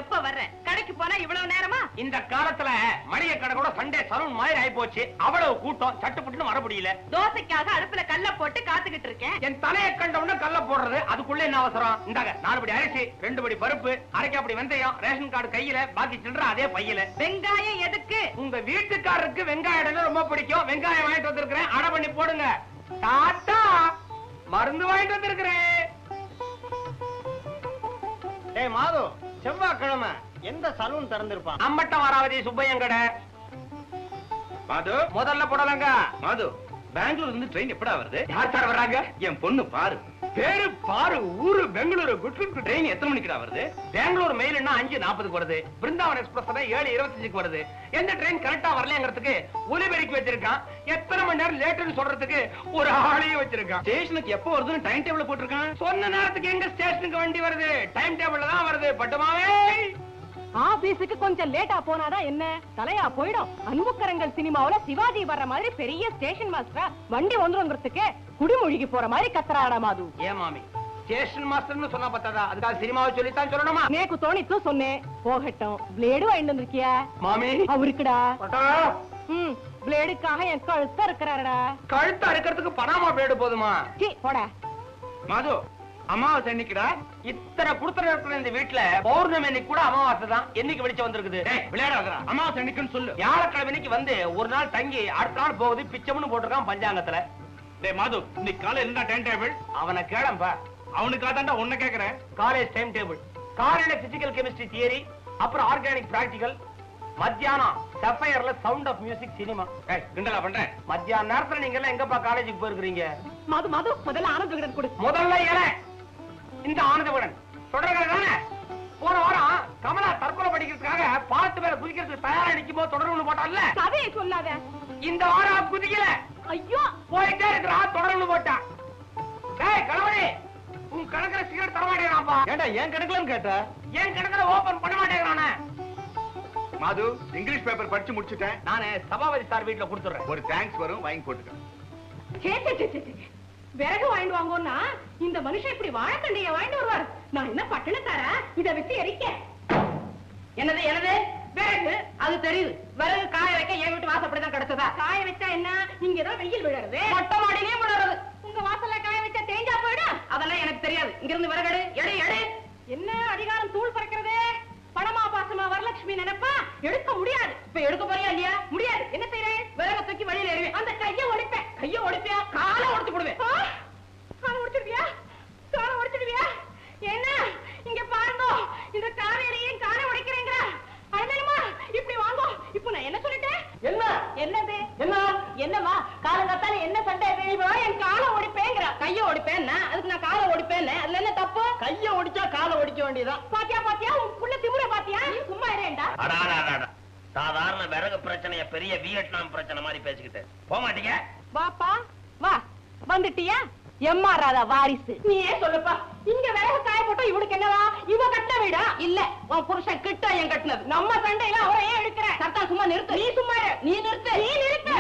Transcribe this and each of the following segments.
எப்ப வர்ற? கடைக்கு போனா இவ்வளவு நேரமா? இந்த காலத்துல மளிகை கடை கூட சண்டே சலூன் மாதிரி ஆயி போச்சு. அவ்வளவு கூட்டம் சட்டுப்பட்டுன்னு வர முடியல. தோசைக்காக அடுப்புல கல்ல போட்டு காத்துக்கிட்டு இருக்கேன். என் தலையை கண்டவுடனே கல்ல போடுறது, அதுக்குள்ள என்ன அவசரம்? இந்தாங்க 4 படி அரிசி, 2 படி பருப்பு, 1/2 படி வெந்தயம், ரேஷன் கார்டு கையில, பாக்கி சில்லற அதே பையில. வெங்காயம் எதுக்கு? உங்க வீட்டுக்காரருக்கு வெங்காயம் ரொம்ப பிடிக்கும். வெங்காயம் வாங்கிட்டு வந்திருக்கிறேன், அடை பண்ணி போடுங்க. டாட்டா, மருந்து வாங்கிட்டு வந்திருக்கிறேன். டேய் மாது, செவ்வாய்க்கிழமை எந்த சலூன் திறந்திருப்பான்? அம்மட்டம் வராவதி சுப்பையன் கடை. மாது, முதல்ல போடலங்க. மாது, பெங்களூர்ல இருந்து ட்ரெயின் எப்படா வருது? யார் சார் வர்றாங்க? என் பொண்ணு பாரு. பேரு பாரு, ஊரு பெங்களூரு. ட்ரெயின் எத்தனை மணிக்குடா வருது? பெங்களூர் மெயில்னா 5:40 வருது. பிருந்தாவன் எக்ஸ்பிரஸ் 7:25 வருது. எந்த ட்ரெயின் கரெக்டா வரலங்கிறதுக்கு ஒலிபெருக்கி வச்சிருக்கான். எத்தனை மணி நேரம் லேட்டுன்னு சொல்றதுக்கு ஒரு ஆளையும் வச்சிருக்கான். ஸ்டேஷனுக்கு எப்போ வருதுன்னு டைம் டேபிள் போட்டிருக்கான். சொன்ன நேரத்துக்கு எங்க ஸ்டேஷனுக்கு வண்டி வருது? டைம் டேபிள்ல தான் வருது. பட்டுமாவே ஆபீஸுக்கு கொஞ்சம் லேட்டா போனாதான் என்ன தலையா போயிடும். அன்புக்கரங்கள் சினிமாவுல சிவாஜி வர்ற மாதிரி பெரிய ஸ்டேஷன் மாஸ்டரா வண்டி வந்துருங்கிறதுக்கு குடிமொழிக்கு போற மாதிரி கத்துறாடா மாது. ஏன் மாமி, ஸ்டேஷன் மாஸ்டர்னு சொன்னா பத்தாதா? அதுக்காக சினிமாவை சொல்லித்தான் சொல்லணுமா? நேக்கு தோணித்து சொன்னேன். போகட்டும். பிளேடு வாங்கிட்டு வந்திருக்கியா? மாமி அவருக்குடா. பிளேடுக்காக என் கழுத்த இருக்கிறாரடா. கழுத்த அறுக்கிறதுக்கு பனாமா பிளேடு போதுமா? போடா மாது, அமாவாசை என்னைக்குடா? இத்தனை குடுத்தன இருக்கிற இந்த வீட்டுல பௌர்ணமி அன்னைக்கு கூட அமாவாசை தான். என்னைக்கு வெளிச்சம் வந்திருக்குது? விளையாடாதா? அமாவாசை என்னைக்குன்னு சொல்லு. வியாழக்கிழமை இன்னைக்கு வந்து ஒரு நாள் தங்கி அடுத்த நாள் போகுது. பிச்சம்னு போட்டிருக்கான் பஞ்சாங்கத்துல. டேய் மாது, இன்னைக்கு காலையில என்ன டைம் டேபிள்? அவனை கேளம்பா. அவனுக்காக தான்டா உன்னை கேக்குறேன். College time table. காலையில பிசிக்கல் கெமிஸ்ட்ரி தியரி, அப்புறம் ஆர்கானிக் பிராக்டிகல். மத்தியானம் சஃபயர்ல சவுண்ட் ஆஃப் மியூசிக் சினிமா. கிண்டலா பண்றேன். மத்தியான நேரத்துல நீங்க எல்லாம் எங்கப்பா காலேஜுக்கு போயிருக்கீங்க? மது மது முதல்ல ஆனந்த விகடன் கொடு. முதல்ல இந்த ஆனந்த விகடன் தொடர்கள் தானே. போன வாரம் கமலா தற்கொலை படிக்கிறதுக்காக பாட்டு வேற குதிக்கிறதுக்கு தயாரா நிக்கும் போது தொடர்ந்து போட்டான்ல. கதையை சொல்லாத. இந்த வாரம் குதிக்கல. ஐயோ, போயிட்டே இருக்கிறா. தொடர்ந்து போட்டா. டேய் கணவனே, உன் கணக்குல சிகரெட் தர மாட்டேங்கிறான்ப்பா. ஏண்டா ஏன் கணக்குலன்னு கேட்ட? ஏன் கணக்குல ஓபன் பண்ண மாட்டேங்கிறானே? மாது, இங்கிலீஷ் பேப்பர் படிச்சு முடிச்சுட்டேன். நானே சபாபதி சார் வீட்டுல கொடுத்துறேன். ஒரு தேங்க்ஸ் வரும், வாங்கி போட்டுக்க. விறகு வாங்கிட்டு வாங்கன்னா இந்த மனுஷன் இப்படி வாழைத்தண்டைய வாங்கிட்டு வருவார். நான் என்ன பட்டணத்தாரா? இதை வச்சு எரிக்க. என்னது என்னது விறகு? அது தெரியுது. விறகு காய வைக்க என் வீட்டு வாசப்படிதான் கிடைச்சதா? காய வச்சா என்ன, இங்கதான் வெயில் விழறது, மொட்டை மாடியிலே விழறது. உங்க வாசல்ல காய வச்சா தேஞ்சா போயிடும். அதெல்லாம் எனக்கு தெரியாது. இங்க இருந்து விறகு எடு எடு. என்ன அதிகாரம் தூள் பறக்கிறது? பணமா பாசமா வரலட்சுமி நினைப்பா எடுக்க முடியாது. இப்ப எடுக்க போறியா இல்லையா? முடியாது. என்ன செய்யறேன்? விறக தூக்கி வழியில எறிவேன். அந்த கையை ஒடிப்பேன். கையை ஒடிப்பியா? காலை ஒடிச்சு போடுவேன். காலை ஒடிச்சிடுவியா? காலை ஒடிச்சிடுவியா? என்ன இங்க பாருங்க, இந்த காரையரையும் காலை உடைக்கிறேங்கிற அண்ணனுமா இப்படி வாங்கோ. இப்ப நான் என்ன சொல்லிட்டேன்? என்ன என்னது என்ன என்னமா காலங்காத்தால என்ன சண்டை? என் காலை ஒடிப்பேங்கிற. கையை ஒடிப்பேன். அதுக்கு நான் காலை ஒடிப்பேன். அதுல என்ன தப்பு? கைய ஒடிச்சா காலை ஒடிக்க வேண்டியதான். பாத்தியா பாத்தியா, உன் புள்ள திமுற பாத்தியா? சும்மா இரேண்டா. சாதாரண விறகு பிரச்சனைய பெரிய வியட்நாம் பிரச்சனை மாதிரி பேசிக்கிட்டு போக மாட்டீங்க. வாப்பா வா. வந்துட்டியா? எம்மா ராதா வாரிசு. நீயே சொல்லுப்பா. இங்க விறகு காய போட்டா இவனுக்கு என்னவா? இவ கட்ட வீடா? இல்ல, உன் புருஷன் கிட்ட என் கட்டினது. நம்ம சண்டையில அவரை ஏன் எடுக்கிற? சத்தா சும்மா நிறுத்து. நீ சும்மா நீ நிறுத்து. நீ நிறுத்து.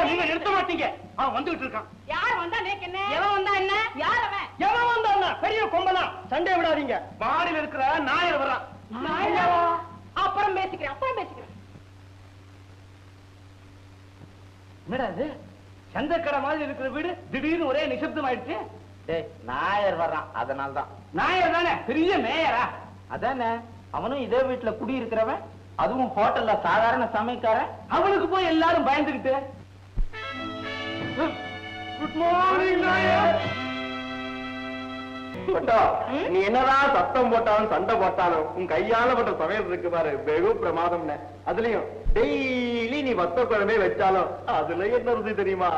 நீங்க நிறுத்த மாட்டீங்க. அவன் வந்துகிட்டு இருக்கான். யார் வந்தா நேக்கு என்ன? எவன் வந்தா என்ன? யார் அவன்? எவன் வந்தா என்ன? பெரிய கொம்பனா. சண்டை விடாதீங்க. மாடியில் இருக்கிற நாயர் வர்றான். நாயரா? அப்புறம் பேசிக்கிறேன். அப்புறம் பேசிக்கிறேன். என்னடா இது? சந்தக்கடை மாதிரி இருக்கிற வீடு திடீர்னு ஒரே நிசப்தம் ஆயிடுச்சு. நாயர் வர்றான், அதனால்தான். நாயர் தானே? பெரிய மேயரா? அதானே, அவனும் இதே வீட்டுல குடி இருக்கிறவன். அதுவும் ஹோட்டல்ல சாதாரண சமைக்காரன். அவனுக்கு போய் எல்லாரும் பயந்துகிட்டு குட் மார்னிங் நாயர். நீ என்னதான் சத்தம் போட்டாலும் சண்டை போட்டாலும் உன் கையால பட்ட சமையல் இருக்கு பாரு, வெகு பிரமாதம். அதுலயும் டெய்லி நீ வத்த குழம்பே வச்சாலும் அதுல என்ன ருசி தெரியுமா?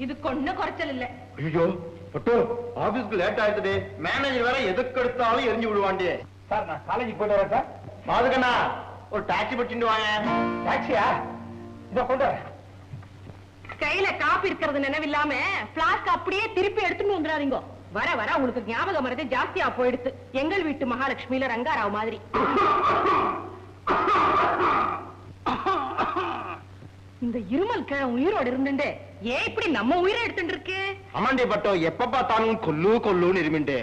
இது கொன்ன குறைச்சல் இல்ல. ஐயோ பட்டு, ஆபீஸ்க்கு லேட் ஆயிடுது. மேனேஜர் வேற எதுக்கு எடுத்தாலும் எரிஞ்சு விடுவாண்டே. சார், நான் காலேஜுக்கு போயிட்டு வரேன் சார். மாதுகண்ணா, ஒரு டாக்ஸி பிடிச்சிட்டு வாங்க. டாக்ஸியா? இத கொண்டு வரேன். கையில காப்பி இருக்கிறது நினைவில்லாம பிளாஸ்க் அப்படியே திருப்பி எடுத்துட்டு வந்துடாதீங்க. வர வர உங்களுக்கு ஞாபகம் மறதி ஜாஸ்தியா போயிடுத்து. எங்கள் வீட்டு மகாலட்சுமியில ரங்காராவ் மாதிரி. இந்த இருமல் கிழ உயிரோடு இருந்துட்டு ஏன் இப்படி நம்ம உயிரை எடுத்துட்டு இருக்கு? அம்மாண்டி பட்டோ, எப்ப பார்த்தாலும் கொல்லு கொல்லுன்னு இருமிண்டு.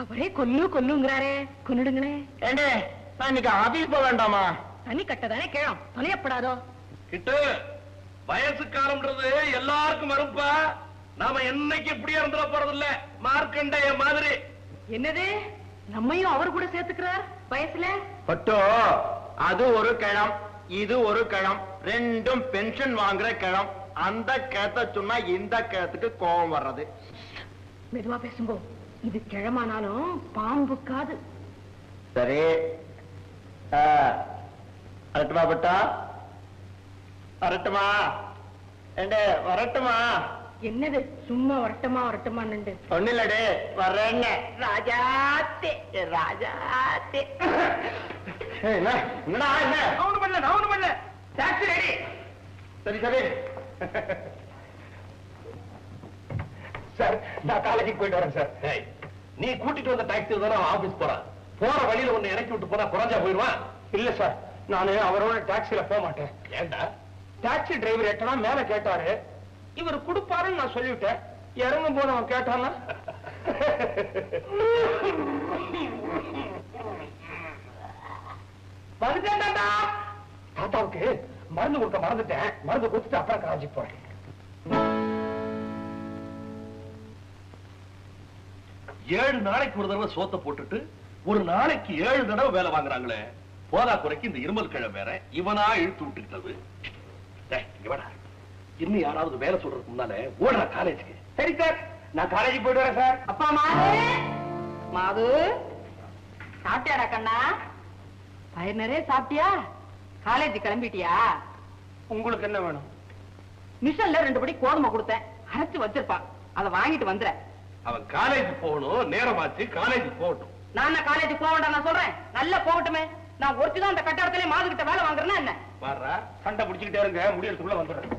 அவரே கொல்லுங்கிறாரே, கொன்னுடுங்களே. ஏண்டே, நான் இன்னைக்கு ஆபீஸ் போக வேண்டாமா? தனி கட்டதானே கேளும், தொலையப்படாதோ. கிட்டு வயசு காலம்ன்றது எல்லாருக்கும் வரும்பா. நாம என்னைக்கு இப்படியே இருந்துட போறது இல்ல, மார்க்கண்டைய மாதிரி. என்னது, நம்மையும் அவர் கூட சேர்த்துக்கிறார் வயசுல? பட்டோ, அது ஒரு கிழம், இது ஒரு கிழம், ரெண்டும் பென்ஷன் வாங்குற கிழம். அந்த கிழத்த சொன்னா இந்த கிழத்துக்கு கோபம் வர்றது. மெதுவா பேசும்போ, இது கிழமானாலும் பாம்புக்காது. சரி, வரட்டுமா பட்டா? வரட்டுமா? ஏண்டே வரட்டுமா? என்னது சும்மா வரட்டுமா வரட்டுமான்னு? ஒண்ணு இல்லடே, வர்றேன்னு. ராஜாத்தே ராஜாத்தே. என்னடா என்ன? நான் ஒண்ணு பண்ணல. Taxi ready. சரி சரி சார், நான் காலேஜுக்கு போயிட்டு வரேன் சார். நீ கூட்டிட்டு வந்த டாக்ஸி தானே ஆபீஸ் போறான். போற வழியில ஒண்ணு இறக்கி விட்டு போனா குறைஞ்சா போயிடுவான். இல்ல சார், நானு அவரோட டாக்ஸில போக மாட்டேன். ஏண்டா? டாக்ஸி டிரைவர் எட்டனா மேல கேட்டாரு, இவர் கொடுப்பாருன்னு நான் சொல்லிவிட்டேன். இறங்கும் போது அவன் கேட்டானா? வந்துட்டேன்டா. தாத்தாவுக்கு மருந்து கொடுக்க மறந்துட்டேன். மருந்து கொடுத்துட்டு அப்புறம் காலேஜுக்கு போறேன். 7 நாளைக்கு ஒரு தடவை சோத்த போட்டுட்டு ஒரு நாளைக்கு 7 தடவை வேலை வாங்குறாங்களே. போதா குறைக்கு இந்த இருமல் கிழமை வேற இவனா இழுத்து விட்டுக்கிட்டது. இன்னும் யாராவது வேலை சொல்றதுக்கு முன்னால ஓடுற காலேஜுக்கு. சரி சார், நான் காலேஜுக்கு போயிட்டு வரேன் சார். அப்பா மாது, மாது சாப்பிட்டியாடா கண்ணா? பயிர் நிறைய சாப்பிட்டியா? காலேஜ் கிளம்பிட்டியா? உங்களுக்கு என்ன வேணும்? மிஷன்ல 2 படி கோதுமை கொடுத்தேன், அரைச்சு வச்சிருப்பா, அதை வாங்கிட்டு வந்துற. அவன் காலேஜ் போகணும், நேரமாச்சு, காலேஜ் போகட்டும். நான் காலேஜ் போக வேண்டாம் நான் சொல்றேன். நல்லா போகட்டுமே. நான் ஒருத்திதான் அந்த கட்டாடத்திலே மாது கிட்ட வேலை வாங்குறேன்னா என்ன? வர்றா, சண்டை பிடிச்சுக்கிட்டே இருங்க, முடியறதுக்குள்ள வந்துடுறேன்.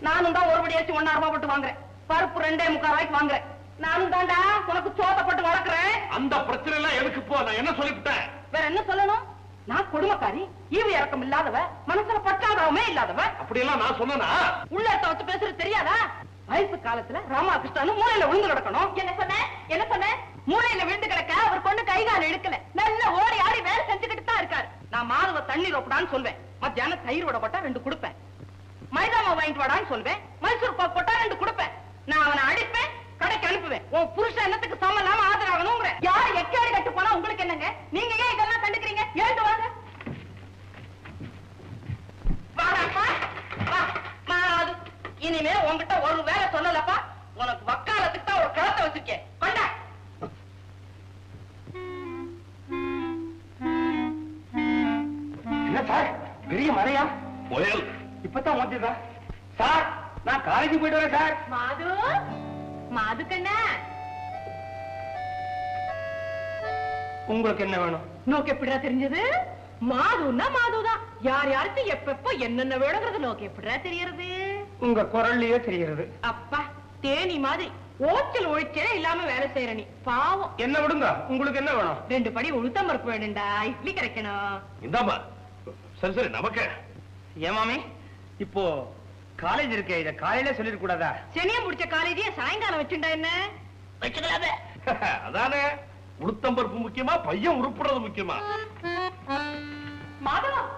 நானும் தான் ஒரு படி அரிசி 1.5 ரூபாய் போட்டு வாங்குறேன். பருப்பு 2.25 ரூபாய்க்கு வாங்குறேன். நானும் தாண்டா உனக்கு சோத்த போட்டு வளர்க்குறேன். அந்த பிரச்சனை எல்லாம் எதுக்கு போ? நான் என்ன சொல்லிவிட்டேன்? வேற என்ன சொல்லணும்? நான் கொடுமைக்காரி, ஈவு இறக்கம் இல்லாதவ, மனசுல பட்டாதாவமே இல்லாதவ. அப்படியெல்லாம் நான் சொன்னா? உள்ளத்த வச்சு பேசுறது தெரியாதா? வயசு காலத்துல ராமகிருஷ்ணன் மூளையில விழுந்து கிடக்கணும். என்ன சொன்ன? மூளையில விழுந்து கிடக்க அவர் பொண்ணு கைகால இழுக்கல, நல்ல ஓடி ஆடி வேலை செஞ்சுக்கிட்டு தான் இருக்காரு. நான் மாதவ தண்ணி ரோப்படான்னு சொல்வேன், மத்தியானம் தயிர் வடை போட்டா 2 கொடுப்பேன், மைதா மாவு வாங்கிட்டு வாடான்னு சொல்வேன், மைசூர் பாக்கு போட்டா 2 கொடுப்பேன். நான் அவனை அடிப்பேன், கடைக்கு அனுப்புவேன். உன் புருஷன் என்னத்துக்கு சமம் இல்லாம ஆதரவாகணுங்கிற? யார் எக்கேடு கட்டு போனா உங்களுக்கு என்னங்க? நீங்க ஏன் இதெல்லாம் கண்டுக்கிறீங்க? ஏண்டு வாங்க. வாடாப்பா வா. மாது, இனிமே உன்கிட்ட ஒரு வேலை சொல்லலப்பா. உனக்கு வக்காலத்துக்கு தான் ஒரு கலத்தை வச்சிருக்கேன். கொண்டா. என்ன சார், பெரிய மழையா? புயல் இப்பதான் வந்துதா? சார், நான் காலேஜுக்கு போயிட்டு வரேன் சார். மாது, மாது கண்ணா, உங்களுக்கு என்ன வேணும்? நோக்கு எப்படிடா தெரிஞ்சது? மாதுன்னா மாதுதான். யார் யாருக்கு எப்ப என்னென்ன வேணுங்கிறது நோக்கு எப்படிடா தெரியறது? உங்க குரல்லையே தெரிகிறது. அப்பா, தேனி மாதிரி ஓச்சல் ஒழிச்சே இல்லாம வேலை செய்யற நீ பாவம். என்ன விடுங்க, உங்களுக்கு என்ன வேணும்? 2 படி உளுத்தம் பருப்பு வேணும்டா, இட்லி கிடைக்கணும். இந்தாமா. சரி சரி, நமக்கு ஏமாமி, இப்போ காலேஜ் இருக்கே, இத காலையில சொல்லிட கூடாதா? சனியம் முடிச்ச காலேஜே சாயங்காலம் வச்சுண்டா என்ன? வச்சுக்கலாமே. அதானே, உளுத்தம்பருப்பு முக்கியமா, பையன் உருப்புறது முக்கியமா? மாதவம்,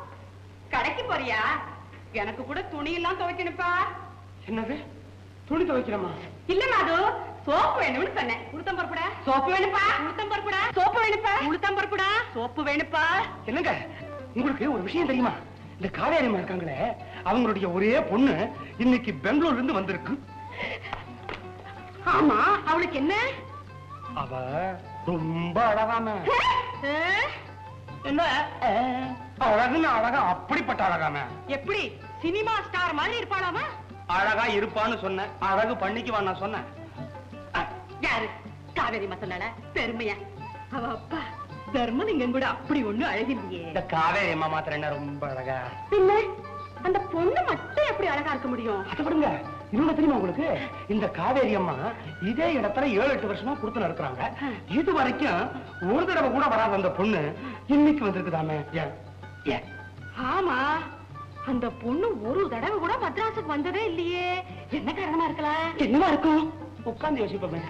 கடைக்கு போறியா? எனக்கு கூட துணி எல்லாம் துவைக்கணுப்பா. என்னது, துணி துவைக்கிறமா? இல்ல மாது, சோப்பு வேணும்னு சொன்னேன். உளுத்தம் பருப்புடா. சோப்பு வேணுப்பா. உளுத்தம் பருப்புடா. சோப்பு வேணுப்பா. உளுத்தம் பருப்புடா. சோப்பு வேணுப்பா. என்னங்க, உங்களுக்கு ஒரு விஷயம் தெரியுமா? இந்த காவேரியம்மா இருக்காங்களே, அவங்களுடைய ஒரே பொண்ணு இன்னைக்கு பெங்களூர்ல இருந்து வந்திருக்கு. ஆமா, அவளுக்கு என்ன? அவ ரொம்ப அழகான. என்ன அழகுன்னு அழகா, அப்படிப்பட்ட அழகான. எப்படி சினிமா ஸ்டார் மாதிரி இருப்பாளாமா? அழகா இருப்பான்னு சொன்னேன், அழகு பண்ணிக்குவான் நான் சொன்னேன். யாரு? காவேரி சொன்னால பெருமையா? அவ அப்பா தர்மலிங்கம் கூட அப்படி ஒண்ணு அழகில்லையே. இந்த காவேரி அம்மா மாத்திரம் என்ன ரொம்ப அழகா? இல்ல, அந்த பொண்ணு மட்டும் எப்படி அழகா இருக்க முடியும்? அதை விடுங்க, இன்னொன்னு தெரியுமா உங்களுக்கு? இந்த காவேரி அம்மா இதே இடத்துல 7-8 வருஷமா கொடுத்து நடக்கிறாங்க. இது வரைக்கும் ஒரு தடவை கூட வராத அந்த பொண்ணு இன்னைக்கு வந்திருக்குதாமே. ஏன்? ஆமா, அந்த பொண்ணு ஒரு தடவை கூட மദ്രാസുக்கு வந்ததே இல்லையே. என்ன காரணமா இருக்கலாம்? என்னவா இருக்கும்? உட்கார்ந்து யோசிப்போமே.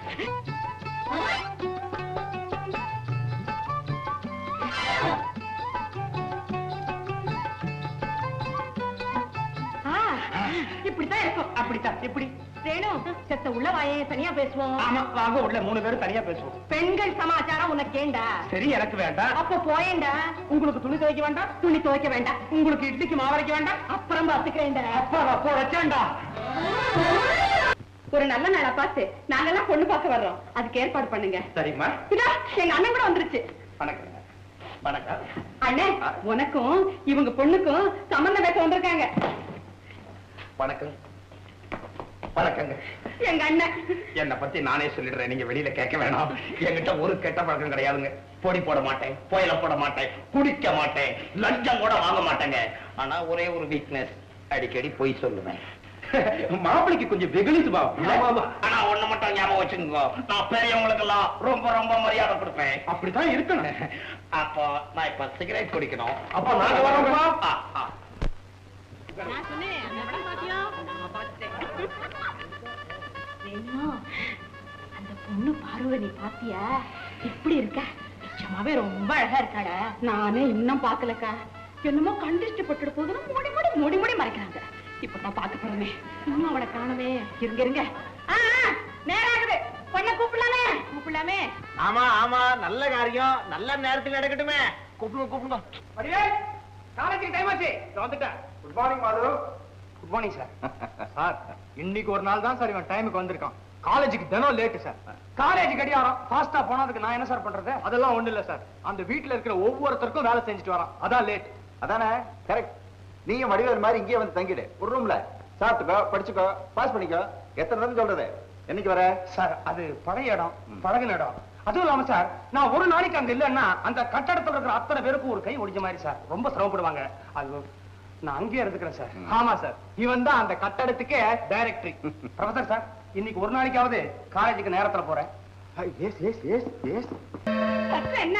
இப்படித்தான் இருக்கும். அப்படித்தான். எப்படி ரேணு, செத்த உள்ள வாயே, தனியா பேசுவோம். ஆமா வாங்க, உள்ள 3 பேரும் தனியா பேசுவோம். பெண்கள் சமாச்சாரம் உனக்கு ஏண்டா? சரி, எனக்கு வேண்டாம். அப்ப போயேண்டா. உங்களுக்கு துணி துவைக்க வேண்டாம். துணி துவைக்க வேண்டாம். உங்களுக்கு இட்லிக்கு மாவரைக்க வேண்டாம். அப்புறம் பாத்துக்கிறேன்டா. அப்ப வச்சேன்டா. ஒரு நல்ல நாளா பார்த்து நாங்கெல்லாம் பொண்ணு பார்க்க வர்றோம். அதுக்கு ஏற்பாடு பண்ணுங்க. சரிம்மா. இதா எங்க அண்ணன் கூட வந்துருச்சு. வணக்கம். வணக்கம் அண்ணே, உனக்கும் இவங்க பொண்ணுக்கும் சம்பந்தம் பேச வந்திருக்காங்க. வணக்கம். வணக்கங்க. எங்க அண்ணன் என்ன பத்தி நானே சொல்லிடுறேன், நீங்க வெளியில கேட்க வேணாம். என்கிட்ட ஒரு கெட்ட பழக்கம் கிடையாதுங்க. பொடி போட மாட்டேன், புயல போட மாட்டேன், குடிக்க மாட்டேன், லஞ்சம் கூட வாங்க மாட்டேங்க. ஆனா ஒரே ஒரு வீக்னஸ், அடிக்கடி பொய் சொல்லுவேன். மாப்பிளைக்கு கொஞ்சம் வெகுளிச்சு பாவம். ஆனா ஒண்ணு மட்டும் ஞாபகம் வச்சுக்கோ, நான் பெரியவங்களுக்கு எல்லாம் ரொம்ப ரொம்ப மரியாதை கொடுப்பேன். அப்படித்தான் இருக்கணும். அப்போ நான் இப்ப சிகரெட் குடிக்கணும். அப்ப நாங்க வரோம்ப்பா. நான் சொன்னேன், அந்த படம் பாத்தியா? நான் பார்த்தேன். அந்த பொண்ணு பார்வை நீ பாத்தியா? இப்படி இருக்க நிச்சயமாவே ரொம்ப அழகா இருக்காடா. நானே இன்னும் பாக்கலக்கா. என்னமோ கண்டிச்சு பட்டுட போதுன்னு மூடி மூடி மறைக்கிறாங்க. இப்பதான் பாக்க போறமே, இன்னும் அவளை காணவே. இருங்க நேரம் ஆகுது, பொண்ணை கூப்பிடலாமே. ஆமா ஆமா, நல்ல காரியம் நல்ல நேரத்தில் நடக்கட்டுமே. கூப்பிடுங்க. காலேஜுக்கு டைம் ஆச்சு, வந்துட்டேன். குட் மார்னிங் மாது. Good morning sir. சார், இன்னைக்கு ஒரு நாள் தான் சார் இவன் டைமுக்கு வந்திருக்கான். காலேஜுக்கு தினம் லேட்டு சார். காலேஜ் கடியாரம் ஃபாஸ்டா போனதுக்கு நான் என்ன சார் பண்றது? அதெல்லாம் ஒண்ணு இல்ல சார், அந்த வீட்டுல இருக்கிற ஒவ்வொருத்தருக்கும் வேலை செஞ்சுட்டு வரான், அதான் லேட். அதானே கரெக்ட். நீங்க வடிவேல் மாதிரி இங்கே வந்து தங்கிடு. ஒரு ரூம்ல சாப்பிட்டுக்கோ, படிச்சுக்கோ, பாஸ் பண்ணிக்கோ. எத்தனை தடவை சொல்றது? என்னைக்கு வர? சார், அது பழைய இடம், பழகின இடம். அதுவும் இல்லாம சார், நான் ஒரு நாளைக்கு அங்க இல்லன்னா அந்த கட்டடத்துல இருக்கிற அத்தனை பேருக்கும் ஒரு கை ஒடிஞ்ச மாதிரி சார். ரொம்ப சிரமப்படுவாங்க. அது நான் அங்கேயே இருந்துக்கிறேன் சார். ஆமா சார், இவன் தான் அந்த கட்டடத்துக்கே டைரக்டரி. ப்ரொஃபசர் சார், இன்னைக்கு ஒரு நாளைக்காவது காலேஜுக்கு நேரத்துல போறேன். என்ன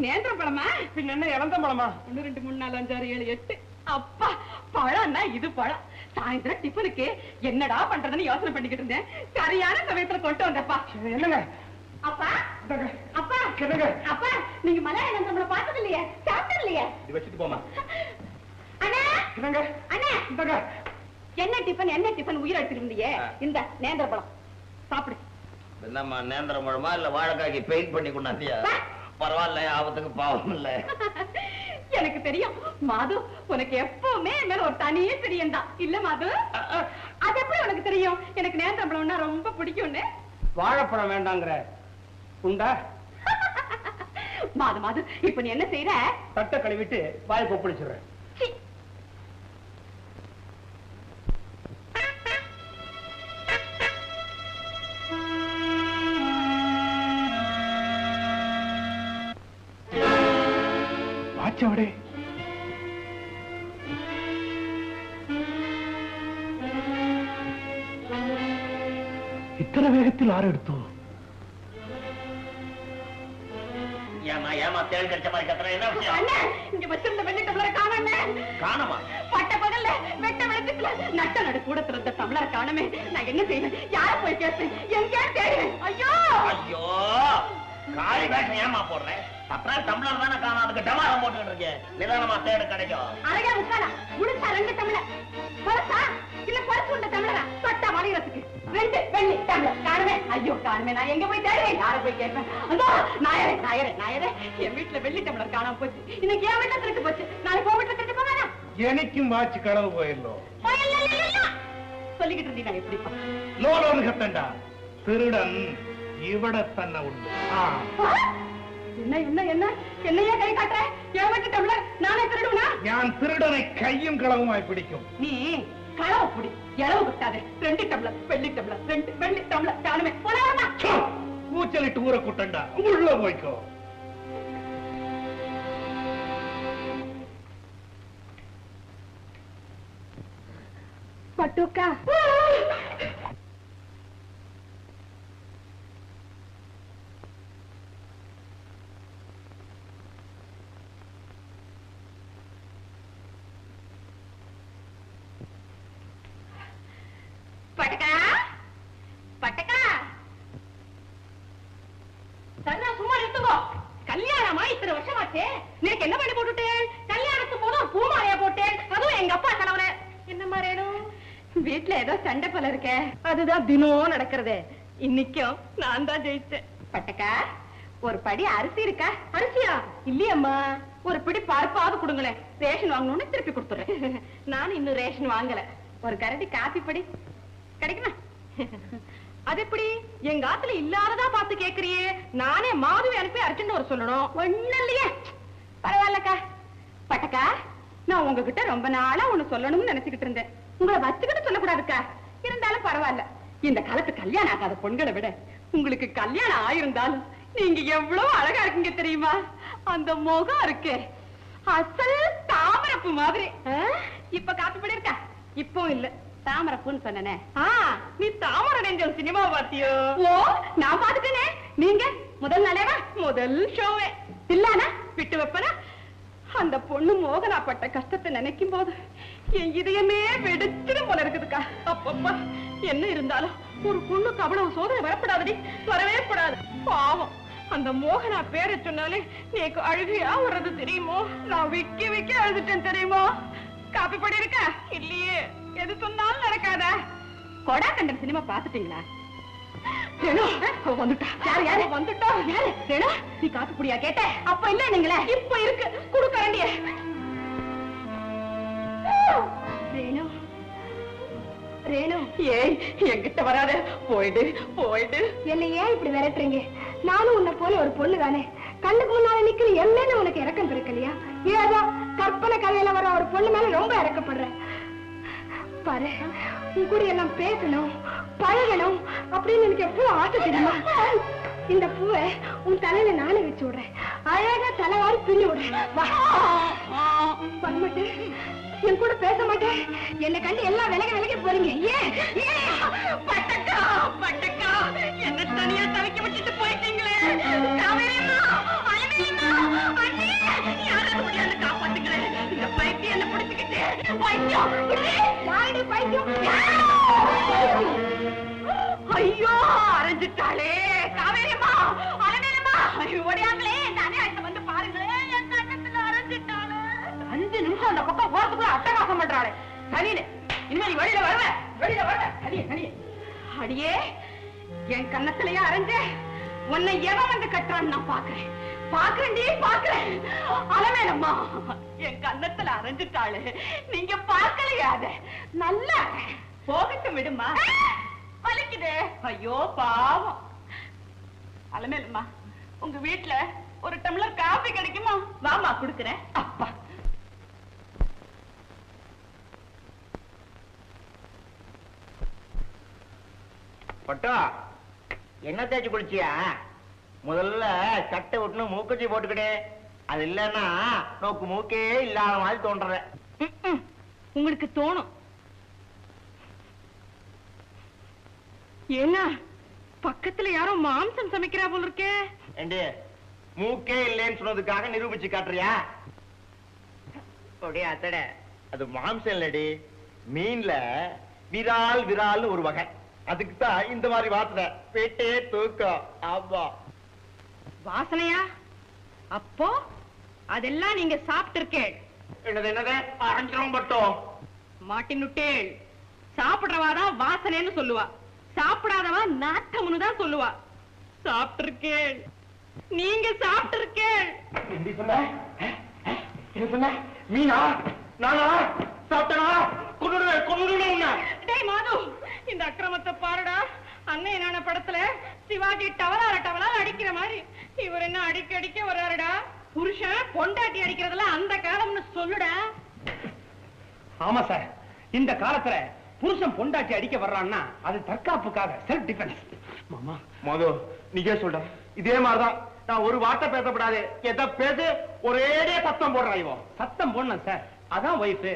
நேந்திர பழமா? பின்ன என்ன இளந்த பழமா? 1 2 3 4 5 6 7 8. அப்பா, பழம்னா இது பழம். சாயந்தரம் டிஃபனுக்கு என்னடா பண்றதுன்னு யோசனை பண்ணிக்கிட்டு இருந்தேன். சரியான சமயத்துல கொண்டு வந்தப்பா. என்னங்க? அப்பா அப்பா அப்பா, நீங்க மலையாள நம்மள பார்த்தது இல்லையே, சாப்பிட்டது இல்லையே. இது வச்சுட்டு போமா. அண்ணா என்னங்க? அண்ணா, இந்தங்க. என்ன டிஃபன் உயிர் எடுத்துருந்தியே, இந்த நேந்திர பழம் சாப்பிடு. என்னம்மா, நேந்திர பழமா இல்ல வாழைக்காய்க்கு பெயிண்ட் பண்ணி கொண்டாந்தியா? பரவாயில்ல, ஆபத்துக்கு பாவம் இல்ல. எனக்கு தெரியும் மாது, உனக்கு எப்பவுமே மேல ஒரு தனியே தெரியும் தான் இல்ல மாது? அது எப்படி உனக்கு தெரியும் எனக்கு நேந்திர பழம்னா ரொம்ப பிடிக்கும்னு? வாழைப்பழம் வேண்டாங்கிற உண்டா? மாது இப்ப நீ என்ன செய்யற? தட்டை கழுவிட்டு வாய் கொப்பளிச்சுடுறேன். வாச்சவடே, இத்தனை வேகத்தில் ஆறு எடுத்தோ? ஏமா தேள் கடிச்ச மாதிரி கத்துற? என்ன விஷயம்? இங்க வச்சிருந்த வெள்ளி டம்ளரை காணோமே. காணமா? பட்ட பகல்ல வெட்ட வெள்ளத்துக்குள்ள நட்ட நடு கூட திறந்த டம்ளரை காணோமே. நான் என்ன செய்வேன்? யார போய் கேட்பேன்? எங்கே தேடுவேன்? ஐயோ காலி வேஷம் ஏமா போடுறேன்? அப்புறம் டம்ளர் தானே காணும், அதுக்கு டமாரம் போட்டுக்கிட்டு இருக்கேன். நிதானமா தேடு கிடைக்கும். அழகா முக்காலா முழுசா 2 டம்ளர் பரசா இல்ல பரசு உண்ட டம்ளரா தொட்டா வளையறதுக்கு 2 வெள்ளி டம்ளர் காணுமே. ஐயோ காணுமே, நான் எங்க போய் தேடுவேன்? யார போய் கேட்பேன்? அதோ நாயரே என் வீட்டுல வெள்ளி டம்ளர் காணாம போச்சு. இன்னைக்கு என் வீட்டுல திருட்டு போச்சு, நாளைக்கு உன் வீட்டுல திருட்டு போவானா? எனக்கும் வாட்சி களவு போயிடலாம் சொல்லிக்கிட்டு இருந்தீங்க எப்படிப்பா? லோலோன்னு கத்தண்டா. திருடன் இவட தன்னை உண்டு. என்னையா கை காட்டுற? என் வீட்டு டம்ளர் நானே திருடுவனா? நான் திருடனை கையும் களவுமாய் பிடிக்கும். நீ களவு புடி, இளவு விட்டாதே. 2 டம்ளர் வெள்ளி டம்ளர், 2 வெள்ளி டம்ளர் காணுமே. போனா கூச்சலிட்டு ஊற கூட்டண்டா, உள்ள போய்க்கோ. பட்டுக்கா பட்டக்கா பட்டக்கா சன்னா சும்மா நிறுத்துங்கோ. கல்யாணமா இத்தனை வருஷமாச்சே, நீக்கு என்ன பண்ணி போட்டுட்டேன்? கல்யாணத்துக்கு போதும் பூமாலையா போட்டேன், அதுவும் எங்க அப்பா தலைவர. என்னம்மா ரேணு, வீட்டுல ஏதோ சண்டை போல இருக்க. அதுதான் தினம் நடக்கிறதே. இன்னைக்கும் நான் தான் ஜெயிச்சேன். பட்டக்கா, ஒரு படி அரிசி இருக்கா? அரிசியா? இல்லையம்மா, ஒரு பிடி பருப்பாவது கொடுங்களேன். ரேஷன் வாங்கணும்னு திருப்பி கொடுத்துறேன். நான் இன்னும் ரேஷன் வாங்கல. ஒரு கரண்டி காப்பி படி கிடைக்குமா? அது எப்படி? எங்க ஆத்துல இல்லாததா பார்த்து கேக்குறியே. நானே மாதுவை அனுப்பி அரைச்சுன்னு வர சொல்லணும். ஒண்ணும் இல்லையே. பரவாயில்லக்கா. பட்டக்கா, நான் உங்ககிட்ட ரொம்ப நாளா ஒண்ணு சொல்லணும்னு நினைச்சுக்கிட்டு இருந்தேன். உங்களை வச்சுக்கிட்டு சொல்லக்கூடாதுக்கா. இருந்தாலும் பரவாயில்ல. இந்த காலத்து கல்யாணம் ஆகாத பொண்களை விட உங்களுக்கு கல்யாணம் ஆயிருந்தாலும் நீங்க எவ்வளவு அழகா இருக்கீங்க தெரியுமா? அந்த முகம் இருக்கு அசல் தாமரப்பு மாதிரி. இப்ப காப்பி படி இருக்கா? இப்போ இல்ல, தாமரப்புன்னு சொன்னனே. நீ தாமரை நெஞ்சல் சினிமா பாத்தியோ? ஓ, நான் பாத்துட்டேனே. நீங்க முதல் நாளேவா? முதல் ஷோவே இல்லானா விட்டு வைப்பனா? அந்த பொண்ணு மோகனா பட்ட கஷ்டத்தை நினைக்கும் போது என் இதயமே வெடிச்சிடும் போல இருக்குதுக்கா. அப்பப்பா, என்ன இருந்தாலும் ஒரு பொண்ணுக்கு அவ்வளவு சோதனை வரப்படாதடி, வரவே கூடாது. பாவம், அந்த மோகனா பேரை சொன்னாலே நீக்கு அழுகையா வர்றது தெரியுமோ? நான் விக்கி விக்கி அழுதுட்டேன் தெரியுமோ? காப்பி படி இருக்கா? இல்லையே. எது சொன்னாலும் நடக்காதா? கொடா கண்டன் சினிமா பாத்துட்டீங்களா? வந்துட்டா. யாரு யாரு வந்துட்டா? யாரு? ரேணு, நீ காப்பி புடியா கேட்ட? அப்ப இல்ல நீங்களே, இப்ப இருக்கு. குடுக்க வேண்டிய ரேணு. ரேணு, ஏய் என்கிட்ட வராத. போயிடு போயிடு. என்ன ஏன் இப்படி விரட்டுறீங்க? நானும் உன்னை போல ஒரு பொண்ணு தானே. கண்ணுக்கு முன்னால நிக்கிற என்ன உனக்கு இறக்கம் இருக்கலையா? ஏதோ கற்பனை கதையில வர ஒரு பொண்ணு மேல ரொம்ப இறக்கப்படுறேன் பாரு. உன் கூட எல்லாம் பேசணும், பழகணும் அப்படின்னு எனக்கு எவ்வளவு ஆசை தெரியுமா? இந்த பூவை உன் தலையில நானே வச்சு விடுறேன். அழகா தலைவாரி பின்னி விடுறேன். பண்ணமாட்டேன், என் கூட பேச மாட்டேன். என்னை கண்டு எல்லாம் விலக விலகி போறீங்க. ஏன்? பட்டக்கா பட்டக்கா, என்ன தனியா தவிக்க விட்டுட்டு போயிட்டீங்களே. யாராவது முடியாது காப்பாத்துங்களேன். இந்த பைத்தியம் என்ன பிடிச்சுக்கிட்டு ஐயோ அரைஞ்சிட்டாளே. காவேரியம்மா, அலமேலம்மா, ஓடியாங்களே. நானே அங்க வந்து பாருங்களேன், என் கண்ணத்துல அரைஞ்சிட்டாளே. 5 நிமிஷம் அந்த பக்கம் போறதுக்குள்ள அட்டகாசம் பண்றாளே. சனினே, இனிமே நீ வெளியில வருவ, வெளியில வருவ. சனியே சனியே. அடியே, என் கண்ணத்திலேயே அரைஞ்ச உன்னை எவன் வந்து கட்டுறான்னு நான் பாக்குறேன். பாக்குறேன்டி பாக்குறேன். அலமேலம்மா, என் கண்ணத்துல அரைஞ்சிட்டாளு. நீங்க பார்க்கலையா? அத நல்லா போகட்டும் விடுமா. வலிக்குதே. ஐயோ பாவம். அலமேலம்மா, உங்க வீட்டுல ஒரு டம்ளர் காபி கிடைக்குமா? வாமா குடுக்குறேன். அப்பா, பட்டா, என்ன தேய்ச்சி குளிச்சியா? முதல்ல சட்டை விட்டுன்னு மூக்கச்சி போட்டுக்கிட்டே. அது இல்லன்னா நோக்கு மூக்கே இல்லாத மாதிரி தோன்ற. உங்களுக்கு தோணும். ஏன்னா பக்கத்துல யாரோ மாம்சம் சமைக்கிறா போல இருக்கே. ஏண்டி, மூக்கே இல்லைன்னு சொன்னதுக்காக நிரூபிச்சு காட்டுறியா? அப்படியே அத்தட, அது மாம்சம் இல்லடி, மீன்ல விரால் விரால்னு ஒரு வகை. அதுக்கு தான் இந்த மாதிரி வாசனை. பேட்டே தூக்கம். ஆமா, வாசனையா? அப்போ அதெல்லாம் நீங்க சாப்பிட்டு இருக்கேள். என்னது என்னது அரைஞ்சிரும் பட்டோம். மாட்டினுட்டேள். சாப்பிடுறவாதான் வாசனைன்னு சொல்லுவா, சாப்பிடாதவா நாட்டம்னு தான் சொல்லுவா. சாப்பிட்டு இருக்கேள். நீங்க சாப்பிட்டு இருக்கேள். எப்படி சொன்ன? என்ன சொன்ன? மீனா? நானா சாப்பிட்டனா? கொன்னுடுவேன். டேய் மாது, இந்த அக்கிரமத்தை பாருடா. அன்னை நான படத்துல சிவாஜி டவலார அடிக்கிற மாதிரி இவர் என்ன அடிக்க அடிக்க வர்றாருடா. புருஷன் பொண்டாட்டி அடிக்கிறதுல அந்த காலம்னு சொல்லுடா. ஆமா சார், இந்த காலத்துல புருஷன் பொண்டாட்டி அடிக்க வர்றான்னா அது தற்காப்புக்காக, செல்ஃப் டிஃபென்ஸ். மாமா மது, நீயே சொல்ற. இதே மாதிரிதான் நான் ஒரு வார்த்தை பேசப்படாது. எதை பேசு ஒரேடே சத்தம் போடுறான். இவன் சத்தம் போடணும் சார், அதான் ஒய்ஃப்.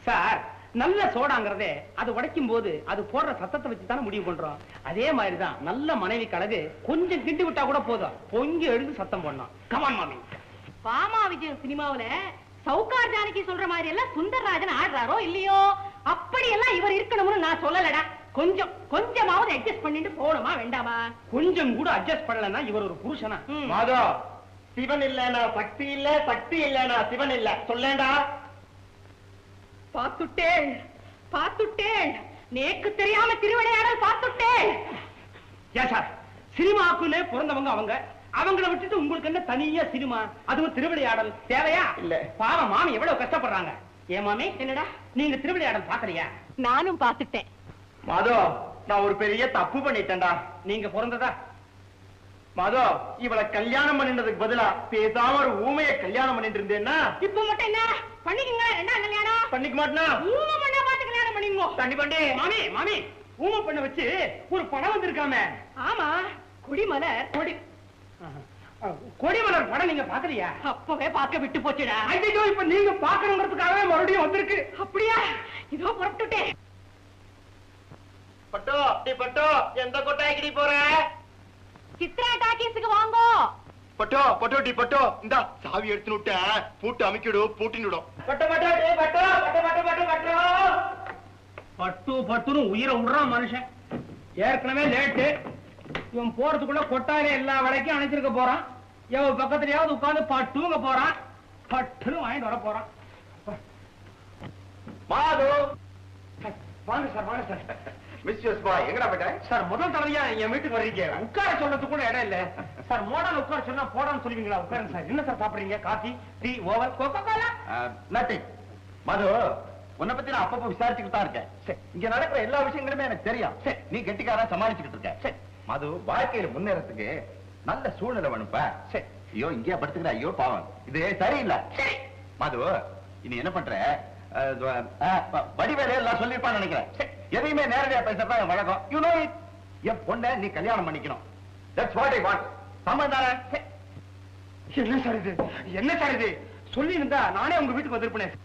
சார், நல்ல சோடாங்கிறதே அது உடைக்கும் போது அது போடுற சத்தத்தை வச்சு தானே முடிவு பண்றோம். அதே மாதிரிதான் நல்ல மனைவி கழகு கொஞ்சம் கிண்டி விட்டா கூட போதும், பொங்கி எழுந்து சத்தம் போடணும். கமான் மாமி. பாமா விஜயம் சினிமாவுல சவுகார் ஜானகி சொல்ற மாதிரி எல்லாம் சுந்தரராஜன் ஆடுறாரோ இல்லையோ, அப்படி எல்லாம் இவர் இருக்கணும்னு நான் சொல்லலடா. கொஞ்சமாவது அட்ஜஸ்ட் பண்ணிட்டு போகணுமா வேண்டாமா? கொஞ்சம் கூட அட்ஜஸ்ட் பண்ணலன்னா இவர் ஒரு புருஷனா? மாதோ, சிவன் இல்லனா சக்தி இல்ல, சக்தி இல்லனா சிவன் இல்ல. சொல்லேண்டா. பாத்துட்டேன். நேக்கு தெரியாம திருவிளையாடல் பார்த்துட்டேன். ஏன் சார், சினிமாக்குள்ளே பிறந்தவங்க அவங்க, அவங்கள விட்டுட்டு உங்களுக்கு என்ன தனியா சினிமா, அதுவும் திருவிளையாடல் தேவையா? இல்ல. பாவம் மாமி எவ்வளவு கஷ்டப்படுறாங்க. ஏன் மாமி, என்னடா? நீங்க திருவிளையாடல் பாக்கலையா? நானும் பார்த்துட்டேன். மாதோ, நான் ஒரு பெரிய தப்பு பண்ணிட்டேன்டா. நீங்க பிறந்ததா? மாதோ, இவளை கல்யாணம் பண்ணிட்டதுக்கு பதிலா பேசாம ஒரு ஊமையை கல்யாணம் பண்ணிட்டு இருந்தேன்னா இப்ப மட்டும் என்ன பண்ணிக்கங்க. என்ன கல்யாணம் பண்ணிக்க மாட்டேனா? ஊமை பண்ணா பார்த்து கல்யாணம் பண்ணிக்கோ. தண்ணி பண்ணி மாமி மாமி, ஊமை பண்ண வச்சு ஒரு படம் வந்திருக்காம. ஆமா, குடிமலர். கொடிமலர் படம் நீங்க பாக்கலையா? அப்பவே பார்க்க விட்டு போச்சுடா. ஐயோ, இப்ப நீங்க பாக்கணுங்கிறதுக்காகவே மறுபடியும் வந்திருக்கு. அப்படியா? இதோ புறப்பட்டுட்டேன். பட்டோ, நீ பட்டோ, எந்த கொட்டாய்க்கு நீ போற? சித்ரா டாக்கீஸுக்கு வாங்கோ. பட்டோ பட்டோ, டி பட்டோ, இந்த சாவி எடுத்து விட்ட பூட்டு அமைக்கிடு, பூட்டினுடும். பட்டு பட்டு டேய் பட்டு பட்டு பட்டு பட்டு பட்டு பட்டு பட்டுன்னு உயிரை விடுறான் மனுஷன். ஏற்கனவே லேட்டு. இவன் போறதுக்குள்ள கொட்டாயில எல்லா வேலைக்கும் அணைச்சிருக்க போறான். எவன் பக்கத்துலயாவது உட்கார்ந்து பட்டுங்க போறான். பட்டுன்னு வாங்கிட்டு வர போறான். மாது, வாங்க சார், வாங்க சார். மிஸ்டர் பாய், எங்கடா போயிட்ட? சார், முதல் தடவையா என் வீட்டுக்கு வர்றீங்க. உட்கார சொல்றதுக்கு கூட இடம் இல்ல சார். மோடல் உட்கார சொன்னா போடான்னு சொல்லுவீங்களா? உட்காருங்க சார். என்ன சார் சாப்பிடுறீங்க? Coffee, tea, oval, Coca Cola? Nothing. Madhu, உன்னை பத்தி நான் அப்பப்போ விசாரிச்சுக்கிட்டு தான் இருக்கேன். இங்க நடக்கிற எல்லா விஷயங்களுமே எனக்கு தெரியும். நீ கெட்டிக்காரா சமாளிச்சுக்கிட்டு இருக்க. மது, வாழ்க்கையில முன்னேறதுக்கு நல்ல சூழ்நிலை வேணுப்பா. ஐயோ, இங்கேயா படுத்துக்கிற? ஐயோ பாவம், இது சரியில்லை. மது, இனி என்ன பண்ற? வடிவேலை எல்லாம் சொல்லிருப்பான்னு நினைக்கிறேன். எதையுமே நேரடியா பேசுறதா என் வழக்கம். You know it. என் பொண்ணை நீ கல்யாணம் பண்ணிக்கணும். That's what I want. சம்மந்தானே? என்ன சார் இது? என்ன சார் இது? சொல்லி இருந்தா நானே உங்க வீட்டுக்கு வந்திருப்பேன்.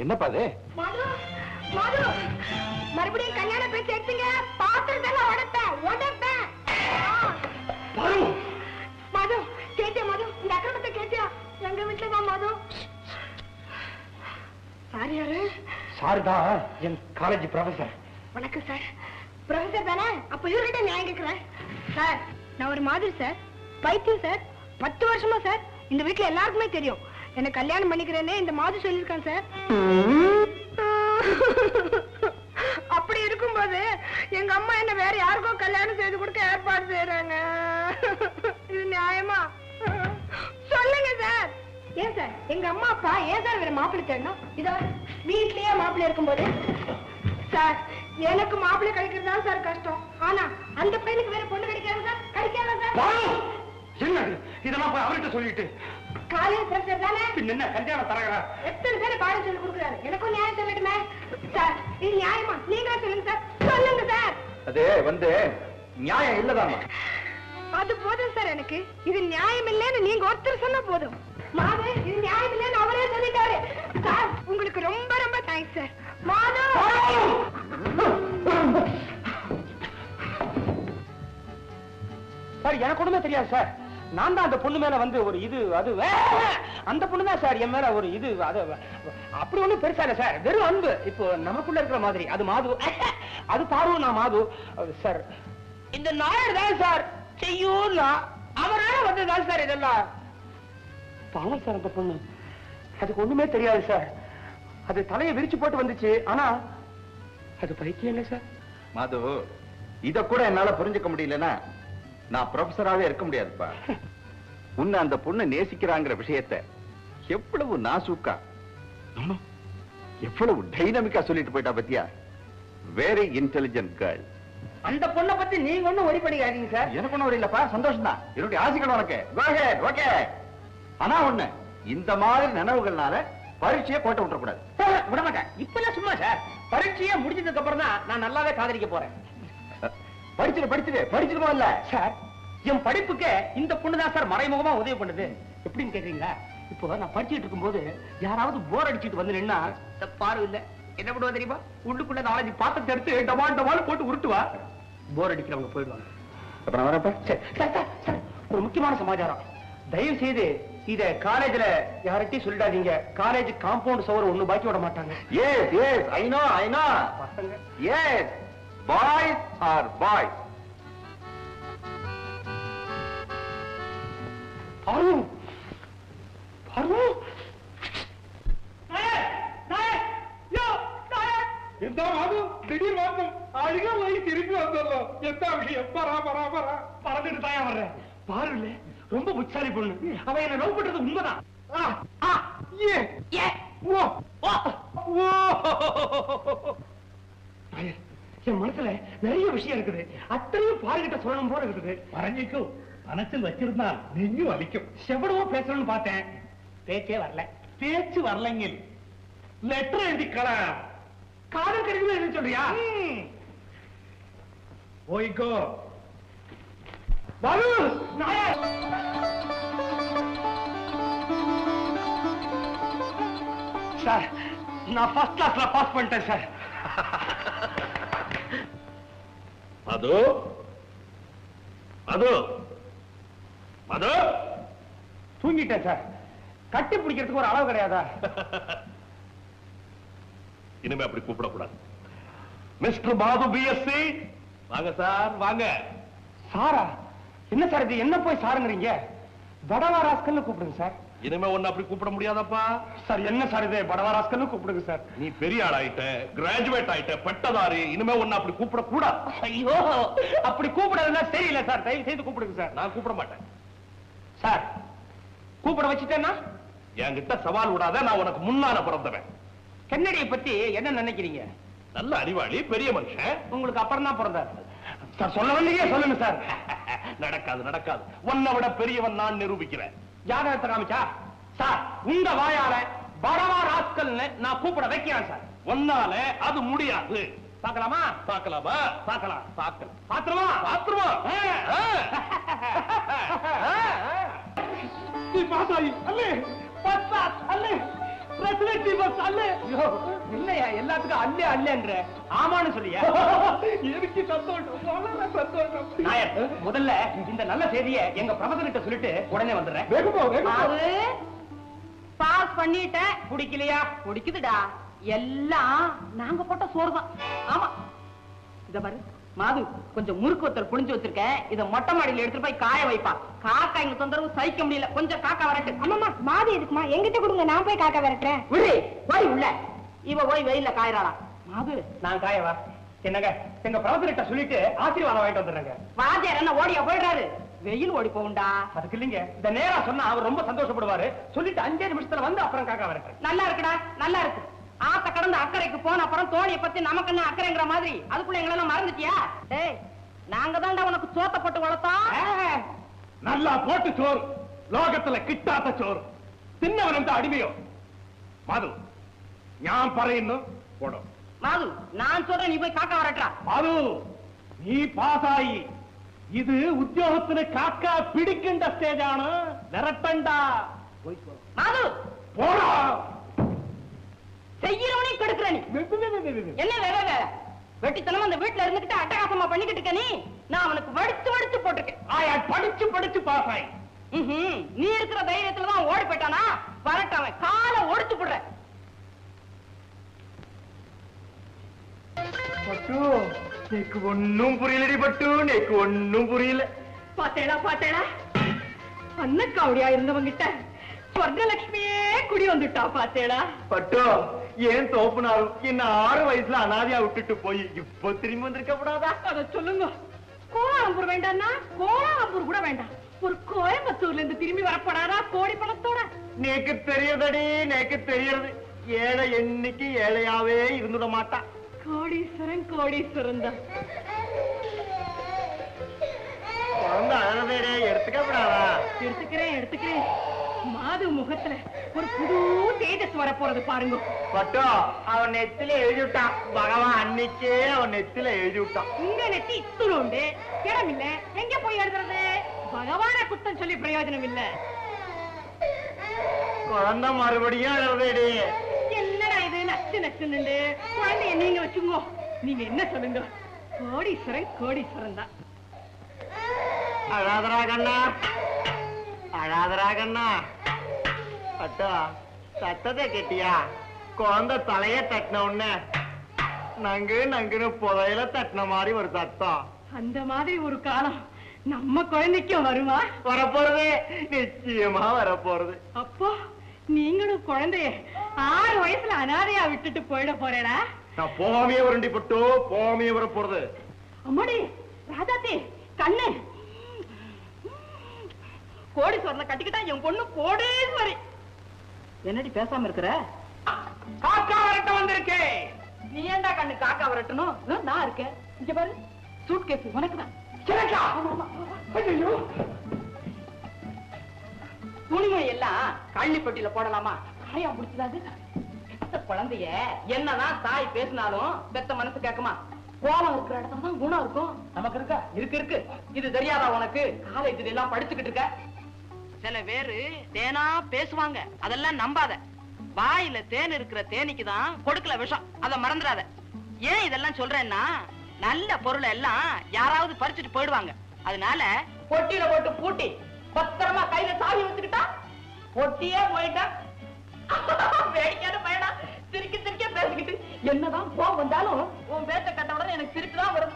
என்னப்பா அது? மது, மது, மறுபடியும் கல்யாண பேச்சு எடுத்தீங்க. பாத்திரத்தெல்லாம் உடைப்பேன். மது, கேட்டியா மது? இந்த அக்கிரமத்தை கேட்டியா? எங்க வீட்டுல தான் மது. சார் யாரு? சார் தான் என் காலேஜ் ப்ரொஃபசர். வணக்கம் சார். ப்ரொஃபசர் தானே? அப்ப இவர்கிட்ட நியாயம் கேட்கிறேன். சார், நான் ஒரு மாதிரி சார், பைத்தியம் சார். 10 வருஷமா சார் இந்த வீட்டுல எல்லாருக்குமே தெரியும். என்ன கல்யாணம் பண்ணிக்கிறேன்னு இந்த மாதிரி சொல்லியிருக்கான் சார். அப்படி இருக்கும்போது எங்க அம்மா என்ன வேற யாருக்கோ கல்யாணம் செய்து கொடுக்க ஏற்பாடு செய்யறாங்க. இது நியாயமா? சொல்லுங்க சார். ஏன் சார் எங்க அம்மா அப்பா ஏன் சார் வேற மாப்பிள்ளை தேடணும்? இதோ வீட்லயே மாப்பிள்ளை இருக்கும்போது சார் எனக்கு மாப்பிள்ளை கிடைக்கிறது தான் சார் கஷ்டம். ஆனா அந்த பையனுக்கு வேற பொண்ணு கிடைக்காது சார். கிடைக்காதா சார்? என்ன இதெல்லாம் போய் அவர்கிட்ட சொல்லிட்டு காலேஜ் ப்ரொஃபசர் தானே? என்ன கல்யாணம் தரகரா? எத்தனை பேர் பாடம் சொல்லி கொடுக்குறாரு. எனக்கும் நியாயம் சொல்லட்டுமே சார். இது நியாயமா? நீங்க சொல்லுங்க சார். சொல்லுங்க சார். அது நியாயம் இல்லதாமா. அது போதும் சார் எனக்கு. இது நியாயம் இல்லைன்னு நீங்க ஒருத்தர் சொன்னா போதும். மாது, இது நியாயம் இல்லைன்னு அவரே சொல்லிட்டாரு சார். உங்களுக்கு ரொம்ப ரொம்ப தேங்க்ஸ் சார். மாது, சார் எனக்கு ஒண்ணுமே தெரியாது சார். நான் தான் அந்த பொண்ணு மேல வந்து ஒரு இது அது அந்த பொண்ணு தான் சார் என் மேல ஒரு இது அது அப்படி ஒண்ணும் பெருசா இல்ல சார். வெறும் அன்பு. இப்போ நமக்குள்ள இருக்கிற மாதிரி. அது மாது, அது பாரு, நான் மாது சார். இந்த நாயர் தான் சார் செய்யும். அவரால வந்ததுதான் சார் இதெல்லாம். பாவம் சார் அந்த பொண்ணு. அதுக்கு ஒண்ணுமே தெரியாது சார். அது தலையை விரிச்சு போட்டு வந்துச்சு. ஆனா அது பைத்தியம் இல்லை சார். மாது, இத கூட என்னால புரிஞ்சுக்க முடியலன்னா நான் ப்ரொஃபஸராவே இருக்க முடியாதுப்பா. உன்னை அந்த பொண்ணு நேசிக்கிறாங்கிற விஷயத்தை எவ்வளவு நாசூக்கா, எவ்வளவு டைனமிக்கா சொல்லிட்டு போயிட்டா பத்தியா. Very intelligent girl. அந்த பொண்ணை பத்தி நீங்க ஒண்ணும் ஒரி பண்ணிக்காதீங்க சார். எனக்கு ஒண்ணும் இல்லப்பா, சந்தோஷம் தான். என்னுடைய ஆசைகள் உனக்கு. Go ahead, okay. ஆனா ஒண்ணு, இந்த மாதிரி நினைவுகள்னால பரீட்சையை கோட்டை விட்டுறக்கூடாது. விட மாட்டேன். இப்பெல்லாம் சும்மா சார். பரீட்சையை முடிச்சதுக்கு அப்புறம் தான் நான் நல்லாவே காதலிக்க போறேன். படிச்சிருமா இல்ல சார்? என் படிப்புக்கு இந்த பொண்ணுதான் சார் மறைமுகமா உதவி பண்ணுது. எப்படின்னு கேக்குறீங்களா? இப்போ நான் படிச்சுட்டு இருக்கும்போது யாராவது போர் அடிச்சுட்டு வந்து நின்னா பாரு இல்ல என்ன பண்ணுவா தெரியுமா? உள்ளுக்குள்ள 4-5 பாத்திரத்தை எடுத்து டமால் டமால் போட்டு உருட்டுவா. போர் அடிக்கிறவங்க போயிடுவாங்க. அப்ப நான் வரப்ப. சார், ஒரு முக்கியமான சமாச்சாரம். தயவு செய்து இத காலேஜ்ல யார்கிட்டயும் சொல்லிடாதீங்க. காலேஜ் காம்பவுண்ட் சுவர் ஒண்ணு பாக்கி விட மாட்டாங்க. Yes, I know. பசங்க. Yes, boys are boys. எந்த விஷயம்? பறந்துட்டு தாயா வர்றேன். பாருல, ரொம்ப புச்சாலி பொண்ணு. அவ என்ன லவ் பண்றது உண்மைதான். என் மனசுல நிறைய விஷயம் இருக்குது. அத்தனையும் பாருகிட்ட சொல்லணும் போல இருக்குது. பரஞ்சிக்கும் மனசில் வச்சிருந்தால் நெஞ்சும் வலிக்கும். எவ்வளவோ பேசணும்னு பார்த்தேன், பேச்சே வரல. பேச்சு வரலைங்க. லெட்டர் எழுதிக்கலாம். காதல் கடிதம் எழுத சொல்றியா? போய்கோ. பாலு, நாயா சார், நான் ஃபர்ஸ்ட் கிளாஸ்ல பாஸ் பண்ணிட்டேன் சார். அது அது அது தூங்கிட்டேன் சார். கட்டி பிடிக்கிறதுக்கு ஒரு அளவு கிடையாதா? இனிமே அப்படி கூப்பிடக்கூடாது. மிஸ்டர் மாது பிஎஸ்சி, வாங்க சார் வாங்க. சாரா? என்ன சார் இது? என்ன போய் சாருங்கிறீங்க? படவாராஸ்கல்னு கூப்பிடுங்க சார். இனிமே ஒன்னு அப்படி கூப்பிட முடியாதப்பா. சார் என்ன சார் இது? படவாராஸ்கல்னு கூப்பிடுங்க சார். நீ பெரிய ஆள் ஆயிட்ட, கிராஜுவேட் ஆயிட்ட, பட்டதாரி. இனிமே ஒன்னு அப்படி கூப்பிட கூடாது. ஐயோ, அப்படி கூப்பிடுறதுன்னா தெரியல சார். தயவு செய்து கூப்பிடுங்க சார். நான் கூப்பிட மாட்டேன் சார். கூப்பிட வச்சுட்டேன்னா என்கிட்ட சவால் விடாத. நான் உனக்கு முன்னால பிறந்தவன். கென்னடியை பத்தி என்ன நினைக்கிறீங்க? நல்ல அறிவாளி, பெரிய மனுஷன். உங்களுக்கு அப்புறம் தான் பிறந்தார் சார். சொல்ல வந்தீங்க, சொல்லுங்க சார். நடக்காது நடக்காது. உன்னை விட பெரியவன் நான் நிரூபிக்கிறேன். ஜாதகத்தை காமிச்சா சார்? உங்க வாயால படவா ராஸ்கல்னு நான் கூப்பிட வைக்கிறேன் சார். ஒன்னால அது முடியாது. பார்க்கலாமா? பார்க்கலாமா? பார்க்கலாம். பார்க்கலாம். பாத்துருமா? பாத்துருமா? நீ பாசாயி அல்லே, ஃபர்ஸ்ட் கிளாஸ் அல்லே, பிரசிடென்ட் பஸ் அல்லே. இல்லையா, எல்லாத்துக்கும் அல்லே அல்லேன்ற. ஆமான்னு சொல்லியா? எனக்கு சந்தோஷம், വളരെ சந்தோஷம். நாயர், முதல்ல இந்த நல்ல செய்தியை எங்க ப்ரொஃபசர் கிட்ட சொல்லிட்டு உடனே வந்துடுறேன். வேகமா வேகமா. அது பாஸ் பண்ணிட்டேன். குடிக்கலையா? குடிக்குதுடா. எல்லாம் நாங்க போட்ட சோறு தான். ஆமா, இத பாரு மாது, கொஞ்சம் முறுக்கு வத்தல் புளிஞ்சு வச்சிருக்கேன். இத மொட்டை மாடியில எடுத்துட்டு போய் காய வைப்பா. காக்கா இங்க தொந்தரவு சகிக்க முடியல. கொஞ்சம் காக்கா வரட்டு. அம்மா, மாது எதுக்குமா? எங்கிட்ட கொடுங்க, நான் போய் காக்கா வரட்டேன். விடு, போய் உள்ள. இவ போய் வெயில்ல காயறாளா? மாது, நான் காயவா? என்னங்க, எங்க ப்ரொஃபசர் கிட்ட சொல்லிட்டு ஆசீர்வாதம் வாங்கிட்டு வந்துடுறேங்க. வாத்தியார் என்ன ஓடியா போயிடுறாரு? வெயில் ஓடி போகுண்டா. அதுக்கு இல்லைங்க, இந்த நேரா சொன்னா அவர் ரொம்ப சந்தோஷப்படுவாரு. சொல்லிட்டு 5 நிமிஷத்துல வந்து அப்புறம் காக்கா வரட்டு. நல்லா இருக்குடா, நல்லா இருக்கு. ஆத்த கடந்து அக்கறைக்கு போன அப்புறம் தோணிய பத்தி நமக்கு என்ன அக்கறைங்கிற மாதிரி அதுக்குள்ள எங்களெல்லாம் மறந்துட்டியா? டேய், நாங்க தான்டா உனக்கு சோத்த போட்டு வளர்த்தோம். நல்லா போட்டு சோறு, லோகத்துல கிட்டாத்த சோறு. தின்னவன் அடிமையோ? மாது, ஞான் பறையின்னு போடும். மாது, நான் சொல்றேன், நீ போய் காக்கா வரட்டா. மாது, நீ பாசாயி. இது உத்தியோகத்துல காக்கா பிடிக்கின்ற ஸ்டேஜ் ஆன விரட்டண்டா. மாது, போடா. செய்யறவனே கெடுக்கிற நீ. என்ன வேலை? வெட்டித்தனமா அந்த வீட்டுல இருந்துகிட்டு அட்டகாசமா பண்ணிக்கிட்டு இருக்க நீ. நான் அவனுக்கு வடிச்சு வடிச்சு போட்டிருக்கேன். படிச்சு படிச்சு பாசாயி. நீ இருக்கிற தைரியத்துலதான் ஓடி போயிட்டானா? வரட்டவன் காலை ஒடிச்சு போடுற. பட்டு, எனக்கு ஒன்னும் புரியலடி பட்டு, எனக்கு ஒன்னும் புரியல. பாத்தேடா பாத்தேடா, அன்னக்காவடியா இருந்தவங்கிட்ட ஸ்வர்ணலட்சுமியே குடி வந்துட்டா. பாத்தேடா பட்டு, ஏன் தோப்புனாலும் என்ன 6 வயசுல அனாதையா விட்டுட்டு போய் இப்போ திரும்பி வந்திருக்க கூடாதா? அத சொல்லுங்க. கோலாலம்பூர் வேண்டாம்னா கோலாலம்பூர் கூட வேண்டாம், ஒரு கோயம்புத்தூர்ல இருந்து திரும்பி வரப்படாதா கோடி பணத்தோட? நேக்கு தெரியதடி, நேக்கு தெரியறது. ஏழை என்னைக்கு ஏழையாவே இருந்துட மாட்டான். கோடீஸ்வரன் கோடீஸ்வரன் தான். குழந்தை அழகே எடுத்துக்கப்படாதா? எடுத்துக்கிறேன் எடுத்துக்கிறேன். மாது முகத்துல ஒரு புது தேஜஸ் வர போறது பாருங்க. பட்டோ, அவன் நெத்தில எழுதிவிட்டான். பகவான் அன்னைக்கே அவன் நெத்தில எழுதிவிட்டான். உங்க நெத்தி இத்துணுண்டு இடம் இல்ல, எங்க போய் எழுதுறது? பகவான குத்தம் சொல்லி பிரயோஜனம் இல்ல. குழந்தை மறுபடியும் அழகேடி. என்னடா இது நச்சு நச்சுன்னு? குழந்தைய நீங்க வச்சுங்கோ. நீங்க என்ன சொல்லுங்க? கோடீஸ்வரன் கோடீஸ்வரன் தான். அழாதரா கண்ணா, அழாதரா கண்ணா. பட்டோ, சத்தத்தை கேட்டியா? குழந்தை தலைய தட்டின உடனே நங்கு நங்குன்னு புதையில தட்டின மாதிரி ஒரு சத்தம். அந்த மாதிரி ஒரு காலம் நம்ம குழந்தைக்கும் வருமா? வரப்போறது, நிச்சயமா வரப்போறது. அப்போ நீங்களும் குழந்தைய 6 வயசுல அனாதையா விட்டுட்டு போயிட போறேடா? நான் போகாமையே வரண்டி பட்டோ, போகாமையே வரப்போறது. அம்மாடி, ராஜாத்தி கண்ணு கோடீஸ்வரனை கட்டிக்கிட்டா என் பொண்ணு கோடீஸ்வரி. என்னடி பேசாம இருக்கிற? காக்கா வரட்ட வந்திருக்கேன். நீ ஏண்டா கண்ணு காக்கா வரட்டணும்? நான் இருக்கேன். இங்க பாரு, சூட் கேஸ் உனக்குதான். துணிமணி எல்லாம் கள்ளிப்பட்டியில போடலாமா? காயம் பிடிச்சதாது. குழந்தைய என்னதான் தாய் பேசினாலும் பெத்த மனசு கேட்குமா? கோபம் இருக்கிற இடத்துல தான் குணம் இருக்கும். நமக்கு இருக்கா? இருக்கு. இது தெரியாதா உனக்கு? காலேஜ்ல எல்லாம் படிச்சுக்கிட்டு இருக்க. சில பேரு தேனா பேசுவாங்க, அதெல்லாம் நம்பாத. வாயில தேன் இருக்கிற தேனிக்கு தான் கொடுக்கல விஷம், அத மறந்துடாத. ஏன் இதெல்லாம் சொல்றேன்னா, நல்ல பொருளை எல்லாம் யாராவது பறிச்சுட்டு போயிடுவாங்க. அதனால பொட்டியில போட்டு பூட்டி பத்திரமா கையில சாவி வச்சுக்கிட்டா பொட்டியே போயிட்டா. வேடிக்கையான பையனா சிரிக்க பேசிக்கிட்டு என்னதான் கோபம் வந்தாலும் உன் பேச்ச கட்ட உடனே எனக்கு சிரிப்பு தான் வரும்.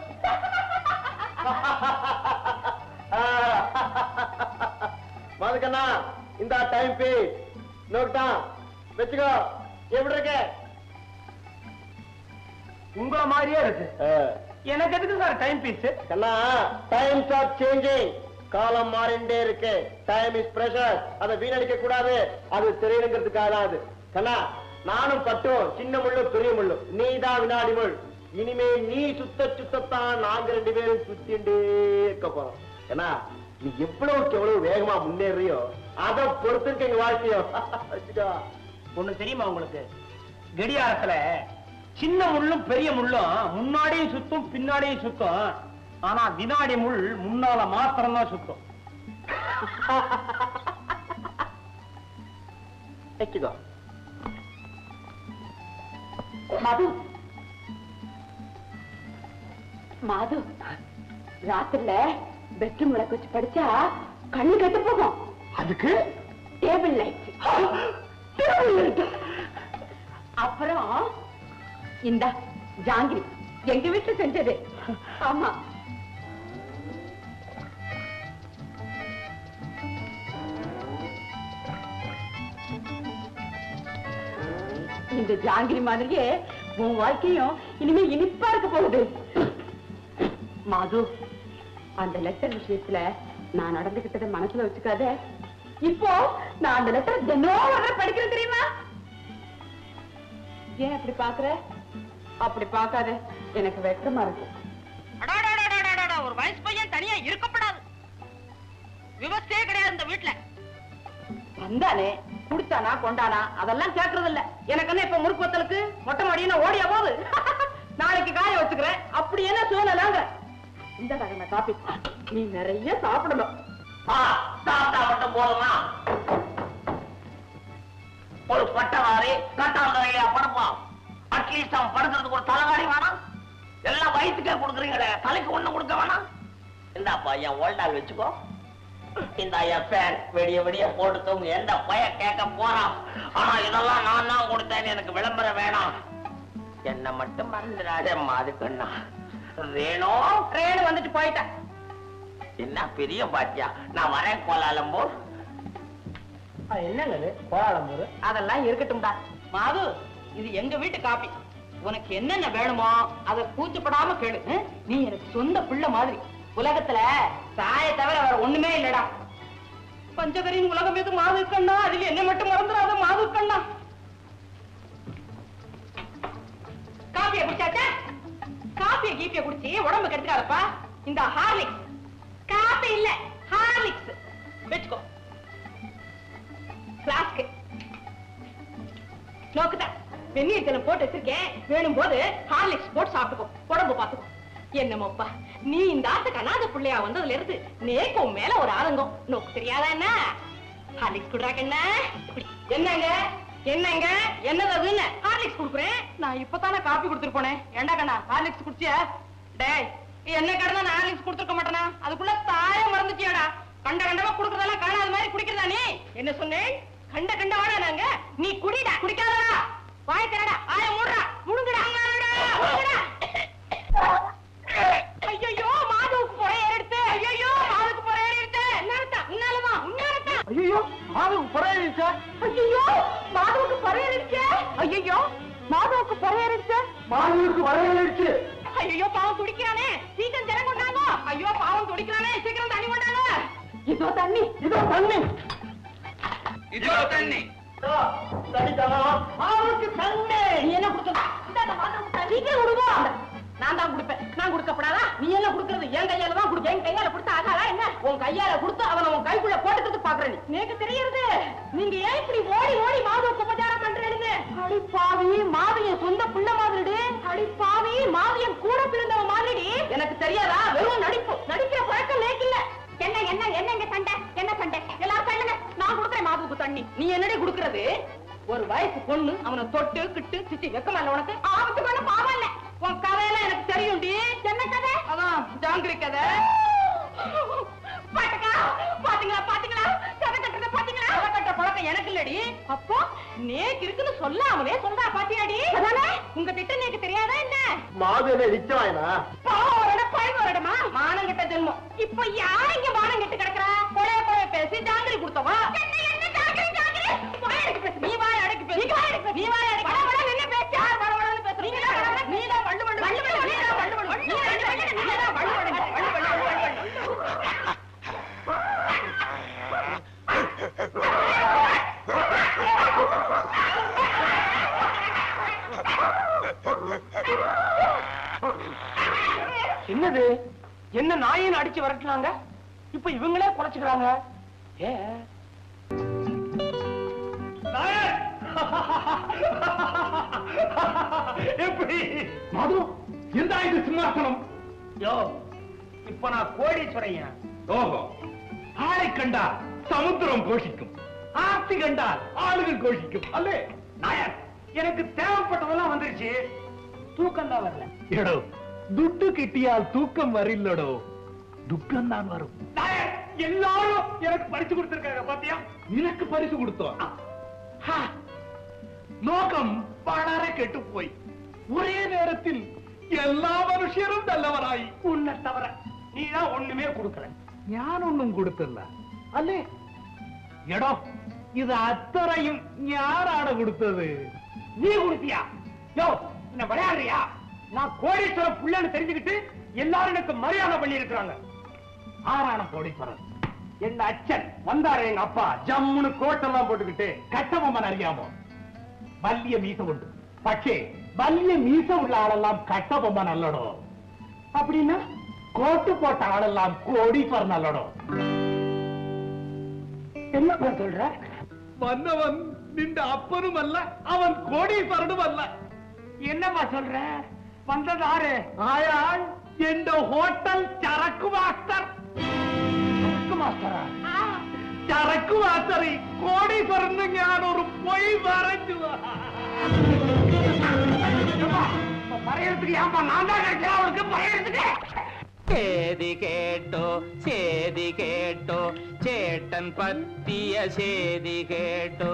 மதுக்கண்ணா இந்த டைம் பே நோட்டான் வச்சுக்கோ. எப்படி இருக்க? உங்கள மாதிரியே இருக்கு. எனக்கு எதுக்கு சார் டைம் பீஸ்? கண்ணா டைம்ஸ் ஆர் சேஞ்சிங். காலம் மாறிண்டே இருக்கு. Time is pressure. அதை வீணடிக்க கூடாது. அது தெரியணுங்கிறதுக்காக தான் அது. கண்ணா நானும் பட்டும் சின்ன முள்ளு பெரிய முள்ளு, நீ தான் வினாடி முள். இனிமே நீ சுத்தத்தான் நாங்க 2 பேரும் சுத்திண்டே இருக்க போறோம். ஏன்னா நீ எவ்வளவு வேகமா முன்னேறியோ அதை பொறுத்திருக்கு எங்க வாழ்க்கையோ. ஒண்ணு தெரியுமா உங்களுக்கு? கடியாரத்துல சின்ன முள்ளும் பெரிய முள்ளும் முன்னாடியும் சுத்தும் பின்னாடியும் சுத்தும். ஆனா வினாடி முள் முன்னால மாத்திரம் தான் சுத்தும். வச்சுக்கோ. மாது, ராத்திரில பெட்ரூம் விளக்கு வச்சு படிச்சா கண்ணு கெட்டு போகும். அதுக்கு டேபிள் லைட். அப்புறம் இந்த ஜாங்கிரி எங்க வீட்டுல செஞ்சது. ஆமா, இந்த ஜாங்கிரி மாதிரியே உன் வாழ்க்கையும் இனிமே இனிப்பா இருக்க போகுது. மாது, அந்த லெட்டர் விஷயத்துல நான் நடந்துகிட்டதை மனசுல வச்சுக்காத. இப்போ நான் அந்த லெட்டர் தினம் படிக்கிறேன் தெரியுமா? ஏன் அப்படி பாக்குற? அப்படி பாக்காத, எனக்கு வெட்கமா இருக்கு. ஒரு வயசு பையன் தனியா இருக்கப்படாது. விவசாயே கிடையாது இந்த வீட்டுல. வந்தானே குடுத்தானா கொண்டானா அதெல்லாம் கேட்கறது இல்ல. எனக்கு என்ன இப்ப முறுக்கு வத்தலுக்கு மொட்டை மாடினா ஓடியா போகுது. நாளைக்கு காய வச்சுக்கிறேன். அப்படி என்ன சூழ்நிலைங்க? இந்த தகன காப்பி நீ நிறைய சாப்பிடணும். சாப்பிட்டா மட்டும் போதுமா? ஒரு பட்டவாரி கட்டாந்தரையா படுப்பான். அட்லீஸ்ட் அவன் படுக்கிறதுக்கு ஒரு தலைவாடி வேணாம். எல்லாம் வயிற்றுக்கே கொடுக்குறீங்களே, தலைக்கு ஒண்ணு கொடுக்க வேணாம். இந்தாப்பா என் ஓல்டால் வச்சுக்கோ. இந்த ஃபேன் வெடிய போட்டு தூங்க. எந்த பய கேட்க போறான்? ஆனா இதெல்லாம் நான் தான் கொடுத்தேன்னு எனக்கு விளம்பரம் வேணாம். என்ன மட்டும் மறந்துடாதே மாதுக்கண்ணா. ரேணு வந்துட்டு போயிட்டேன். என்ன பெரிய பாத்தியா? நான் வரேன் கோலாலம்பூர். என்னங்க கோலாலம்பூர்? அதெல்லாம் இருக்கட்டும்டா மாது. இது எங்க வீட்டு காப்பி. உனக்கு என்னென்ன வேணுமோ அதை கூச்சப்படாம கேளு. நீ எனக்கு சொந்த பிள்ளை மாதிரி. உலகத்துல சாய தவிர வேற ஒண்ணுமே இல்லடா. பஞ்சகரின் உலகம் எது மாதுக்கண்ணா. அதுல என்ன மட்டும் மறந்துடாத மாதுக்கண்ணா. காப்பிய குடிச்சாச்சா? காப்பிய கீப்பிய குடிச்சு உடம்பு கெடுத்துக்காதப்பா. இந்த ஹார்லிக்ஸ். காப்பி இல்ல, ஹார்லிக்ஸ் வெச்சுக்கோ. பிளாஸ்க் நோக்குதா வெந்நீர் ஜலம் போட்டு வச்சிருக்கேன். வேணும் போது ஹார்லிக்ஸ் போட்டு சாப்பிட்டுக்கோ. உடம்பு பாத்துக்கோ. என்னமோப்பா, நீ இந்த ஆட்டுக்கு அநாத பிள்ளையா வந்ததுல இருந்து நேக்கும் மேல ஒரு ஆதங்கம். நோக்கு தெரியாதா என்ன? ஹார்லிக்ஸ் குடுறாங்க. என்னங்க என்னங்க என்னதுன்னு ஹார்லிக்ஸ் குடுக்குறேன். நான் இப்பதானே காப்பி கொடுத்துட்டு போனேன். ஏண்டா கண்ணா ஹார்லிக்ஸ் குடிச்சியா? டேய், என்ன கடனா நான் ஹார்லிக்ஸ் கொடுத்துருக்க மாட்டேனா? அதுக்குள்ள தாய மறந்துட்டியாடா. கண்டமா குடுக்கறதெல்லாம் காணாத மாதிரி குடிக்கிறதா நீ? என்ன சொன்னேன்? கண்டவாடா நாங்க. நீ குடிடா, குடிக்காதடா. வாய் தரடா, ஆய மூடுடா, முழுங்குடா. ஐயோ மாதுவுக்கு பொறைய எடுத்து. ஐயோ மாதுவுக்கு பொறைய எடுத்து. உன்னாலமா உன்னாலதான். ஐயோ மாதுவுக்கு பொறையடிச்சா. ஐயோ மாதுவுக்கு பொறைய எடுத்து. ஐயோ மாதுவுக்கு பொறைய எடுத்து. மாதுவுக்கு பொறையடிச்சு. ஐயோ பாவம் துடிக்கிறானே, சீக்கிரம் ஜலம் கொண்டாங்க. ஐயோ பாவம் துடிக்கிறானே, சீக்கிரம் தண்ணி கொண்டாங்க. இதோ தண்ணி, இதோ தண்ணி, இதோ தண்ணி. அவருக்கு தண்ணி. நீ என்ன கொடுக்க? சீக்கிரம் கொடுங்க. நான் தான் கொடுப்பேன். நான் கொடுக்கப்படாதா? நீ என்ன கொடுக்கறது? என் கையால தான் கொடுக்க. என் கையால கொடுத்தா ஆகாதா என்ன? உன் கையால கொடுத்து அவனை உன் கைக்குள்ள போட்டுக்கிறது பாக்குற நீ. எனக்கு தெரியுது நீங்க ஏன் இப்படி ஓடி ஓடி மாதவ உபச்சாரம் பண்றீங்க. அடி பாவி, மாவிய சொந்த புள்ள மாதிரி. அடி பாவி, மாவியன் கூட பிறந்தவ மாதிரி. எனக்கு தெரியாதா? வெறும் நடிப்பு. நடிக்கிற பழக்கம் நேக்கு இல்ல. என்ன என்ன என்ன இங்க சண்டை? என்ன சண்டை? எல்லாரும் சொல்லுங்க. நான் கொடுக்குறேன் மாவுக்கு தண்ணி. நீ என்னடி கொடுக்கறது? ஒரு வயசு பொண்ணு அவனை தொட்டு கிட்டு சிட்டி வெக்கமா இல்ல உனக்கு? ஆபத்து பண்ண பாவம் இல்ல. உன் கதையெல்லாம் எனக்கு தெரியும்டி. என்ன கதை? அதான் ஜாங்கிரி கதை. பாட்டுக்கா பாத்தீங்களா பாத்தீங்களா? கதை கட்டுறத பாத்தீங்களா? கதை கட்டுற பழக்கம் எனக்கு இல்லடி. அப்போ நேக்கு இருக்குன்னு சொல்லாமலே சொல்றா பாத்தியாடி? அதானே உங்க திட்டம் நேக்கு தெரியாதா என்ன? மாதுளை நிச்சயமா வருடமா மானம் கெட்ட ஜென்மம். இப்ப யார் இங்க மானம் கெட்டு கிடக்குறா? கொலைய கொலைய பேசி ஜாங்கிரி கொடுத்தவா? என்ன ஜாங்கிரி ஜாங்கிரி? வாய் அடக்கி பேசு. நீ வாய் அடக்கி பேசு. நீ வாய் அடக்கி வட வட நின்னு பேசு. யார் வட வடன்னு பேசுற? நீ தான் வண்டு வண்டு. நீ தான் வண்டு வண்டு. நீ தான் வண்டு வண்டு. நீ தான் வண்டு வண்டு. என்னது? என்ன நாயின்னு அடிச்சு வரட்டுனாங்க, இப்ப இவங்களே குறைச்சுக்கிறாங்க. ஏ எப்படி மது எந்த இது சிம்மாசனம்? யோ, இப்ப நான் கோடீஸ்வரையன். ஓஹோ, ஆளை கண்டால் சமுத்திரம் கோஷிக்கும், ஆர்த்தி கண்டால் ஆளுகள் கோஷிக்கும் அல்லே. நாயர், எனக்கு தேவைப்பட்டதெல்லாம் வந்துருச்சு, தூக்கம் தான் வரல. எடோ, துட்டு கிட்டியால் தூக்கம் வரில்லடோ, துக்கம் தான் வரும். நாயர், எல்லாரும் எனக்கு பரிசு கொடுத்திருக்காங்க பாத்தியா? நினக்கு பரிசு கொடுத்தோம். லோகம் வளர கெட்டு போய் ஒரே நேரத்தில் எல்லா மனுஷரும் நல்லவராய் உன்னை தவிர நீதான் ஒண்ணுமே கொடுக்கல. ஞான் ஒண்ணும் கொடுத்தல்ல அல்லே. எடோ, இது அத்தரையும் யாராட கொடுத்தது? நீ கொடுத்தியா? யோ, என்ன விளையாடுறியா? நான் கோடீஸ்வர புள்ளன்னு தெரிஞ்சுக்கிட்டு எல்லாரும் எனக்கு மரியாதை பண்ணி இருக்கிறாங்க. ஆறான கோடீஸ்வரன் என் அச்சன் வந்தாரு, எங்க அப்பா ஜம்முன்னு கோட்டெல்லாம் போட்டுக்கிட்டு. கட்டபொம்மன் அறியாமோ? வல்லிய மீச உண்டு, பச்சே வல்லிய மீச உள்ள ஆளெல்லாம் கட்டபொம்மன் அல்லடோ. அப்படின்னா கோட்டு போட்ட ஆளெல்லாம் கோடீஸ்வரன் அல்லடோ. என்னப்பா சொல்ற? வந்தவன் நின்ற அப்பனும் அல்ல, அவன் கோடீஸ்வரனும் அல்ல. என்னப்பா சொல்ற? வந்தது ஆறு? ஆயாள் என்ற ஹோட்டல் சரக்கு மாஸ்டர். மாஸ்டரா? ചരക്ക് മാസ്റ്ററി കോടീശ്വരന് ഞാൻ ഒരു പൊയ് പറഞ്ഞു. பறையறதுக்கு ஏன்பா நான் தான் கிடைச்சேன் அவனுக்கு பறையறதுக்கு? சேதி கேட்டோ சேதி கேட்டோ சேட்டன் பத்திய சேதி கேட்டோ,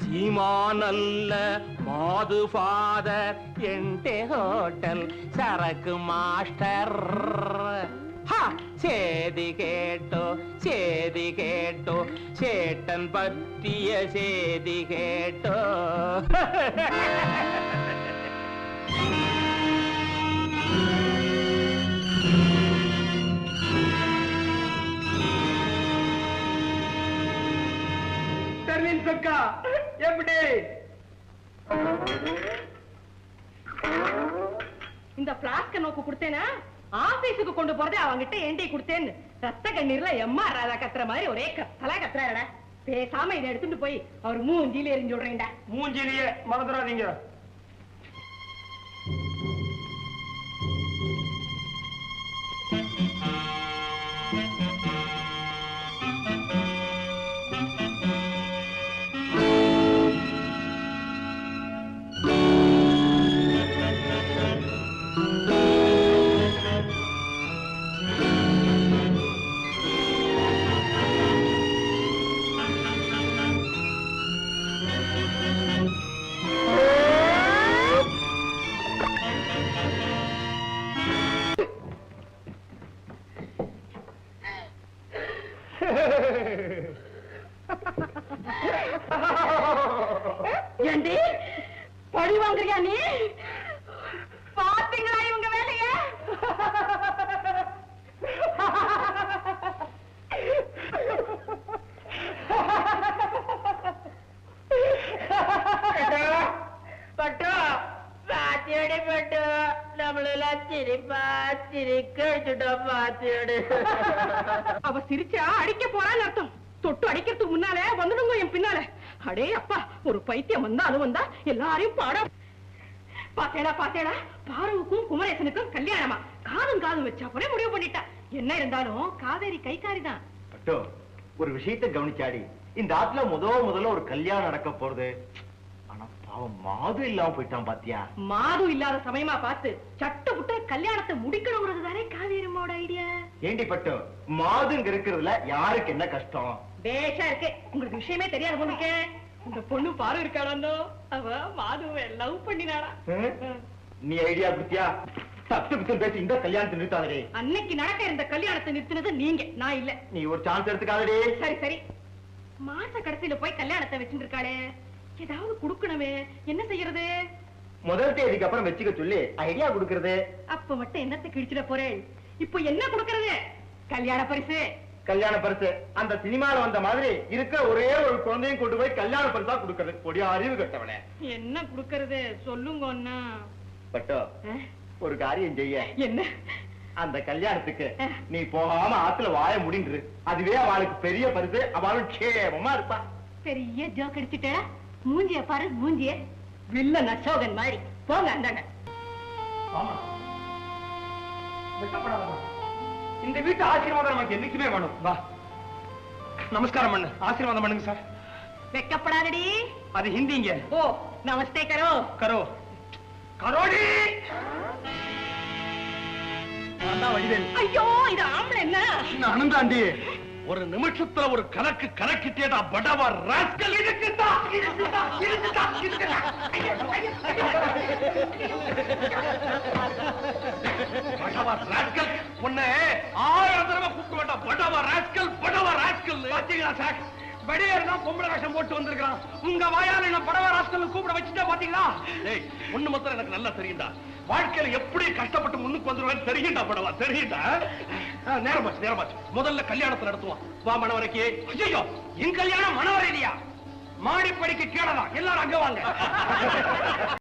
சீமானல்ல மாது ஃபாதர் என்டே ஹோட்டல் சரக்கு மாஸ்டர். சேதி கேட்டோ சேதி கேட்டோ சேட்டன் பத்திய சேதி கேட்டோ. சொக்கா எப்படி? இந்த பிளாஸ்க நோக்கு கொடுத்தேனா ஆபீஸுக்கு கொண்டு போறதே அவங்கிட்ட ஏண்டி கொடுத்தேன்னு ரத்த கண்ணீர்ல எம்மா ராதா கத்துற மாதிரி ஒரே கத்தலா கத்துறாடா. பேசாம இதை எடுத்துட்டு போய் அவர் மூஞ்சில எரிஞ்சு விடுறேன்டா. மூஞ்சிலேயே மறந்துடாதீங்க. ஏண்டி பழி வாங்குறியா நீ? அவ சிரிச்சா அடிக்க போறான்னு அர்த்தம். தொட்டு அடிக்கிறதுக்கு முன்னாலே வந்துடுங்க என் பின்னால. அடே அப்பா, ஒரு பைத்தியம் வந்தாலும் வந்தா எல்லாரையும் பாத்தேடா பாருவுக்கும் குமரேசனுக்கும் கல்யாணமா? காதும் வச்சா போல முடிவு பண்ணிட்டா. என்ன இருந்தாலும் காவேரி கைக்காரிதான். பட்டோ, ஒரு விஷயத்தை கவனிச்சாடி, இந்த ஆத்துல முதல்ல ஒரு கல்யாணம் நடக்க போறது. ஆனா பாவம் மாது இல்லாம போயிட்டான் பாத்தியா? மாது இல்லாத சமயமா பார்த்து சட்ட புட்ட கல்யாணத்தை முடிக்கணுங்கிறது தானே காவேரியோட ஐடியா. ஏண்டி பட்டோ, மாதுங்க இருக்கிறதுல யாருக்கு என்ன கஷ்டம்? பேஷா இருக்கு. உங்களுக்கு விஷயமே தெரியாது போலுக்கே. இந்த பொண்ணு பாரு இருக்காளோ, அவ மாதுவை லவ் பண்ணினாளா. நீ ஐடியா குத்தியா? தப்பு பேசி இந்த கல்யாணத்தை நிறுத்தாதே. அன்னைக்கு நடக்க இருந்த கல்யாணத்தை நிறுத்தினது நீங்க, நான் இல்ல. நீ ஒரு சான்ஸ் எடுத்துக்காதே. சரி மாச கடைசியில போய் கல்யாணத்தை வச்சிருக்காளே, ஏதாவது குடுக்கணுமே, என்ன செய்யறது? முதல் தேதிக்கு அப்புறம் வச்சுக்க சொல்லி ஐடியா கொடுக்கறது. அப்ப மட்டும் என்னத்தை கிழிச்சிட போறேன்? இப்போ என்ன கொடுக்கறது? கல்யாண பரிசு. கல்யாண பரிசு அந்த சினிமால வந்த மாதிரி இருக்க ஒரே ஒரு குழந்தையும் கொண்டு போய் கல்யாண பரிசா கொடுக்கறது. பொடியா அறிவு கட்டவனே. என்ன கொடுக்கறது சொல்லுங்க ஒண்ணா. பட்டோ, ஒரு காரியம் செய்ய. என்ன? அந்த கல்யாணத்துக்கு நீ போகாம ஆத்துல வாய முடின்று, அதுவே அவளுக்கு பெரிய பரிசு. அவளும் கேவமா இருப்பா. பெரிய ஜோக் அடிச்சுட்டா. மூஞ்சிய பாரு, மூஞ்சிய வில்லன் அசோகன் மாதிரி. போங்க அந்தாங்க. இந்த வீட்டு ஆசீர்வாதம் நமக்கு என்னைக்குமே வேணும். வா, நமஸ்காரம் பண்ணு, ஆசீர்வாதம் பண்ணுங்க சார். வெக்கப்படாதடி. அது ஹிந்திங்க. ஓ, நமஸ்தே கரோ. கரோடி. வடிவேல். ஐயோ, இது ஆம்பளை என்ன? நானும் தாண்டி. ஒரு நிமிஷத்துல ஒரு கணக்கிட்டேடா படவா ராஸ்கல். இருக்குதா படவா ராஸ்கல். உன்னை 1000 தடவை கூப்பிட்டு வேண்டாம். படவா ராஸ்கல். பாத்தீங்களா சார், வடிவேல் தான் பொம்பளை வேஷம் போட்டு வந்திருக்கான். உங்க வாயால என்ன படவா ராஸ்கல் கூப்பிட வச்சுட்டா பாத்தீங்களா? ஏய், ஒண்ணு மாத்திரம் எனக்கு நல்லா தெரியும்டா, வாழ்க்கையில எப்படி கஷ்டப்பட்டு முன்னுக்கு வந்துருவேன் தெரியும்டா படவா, தெரியும்டா. நேரமாச்சு. முதல்ல கல்யாணத்தை நடத்துவோம். வா மணவரைக்கு. ஐயோ, என் கல்யாணம் மணவரையிலையா? மாடிப்படிக்கு கீழதான். எல்லாரும் அங்க வாங்க.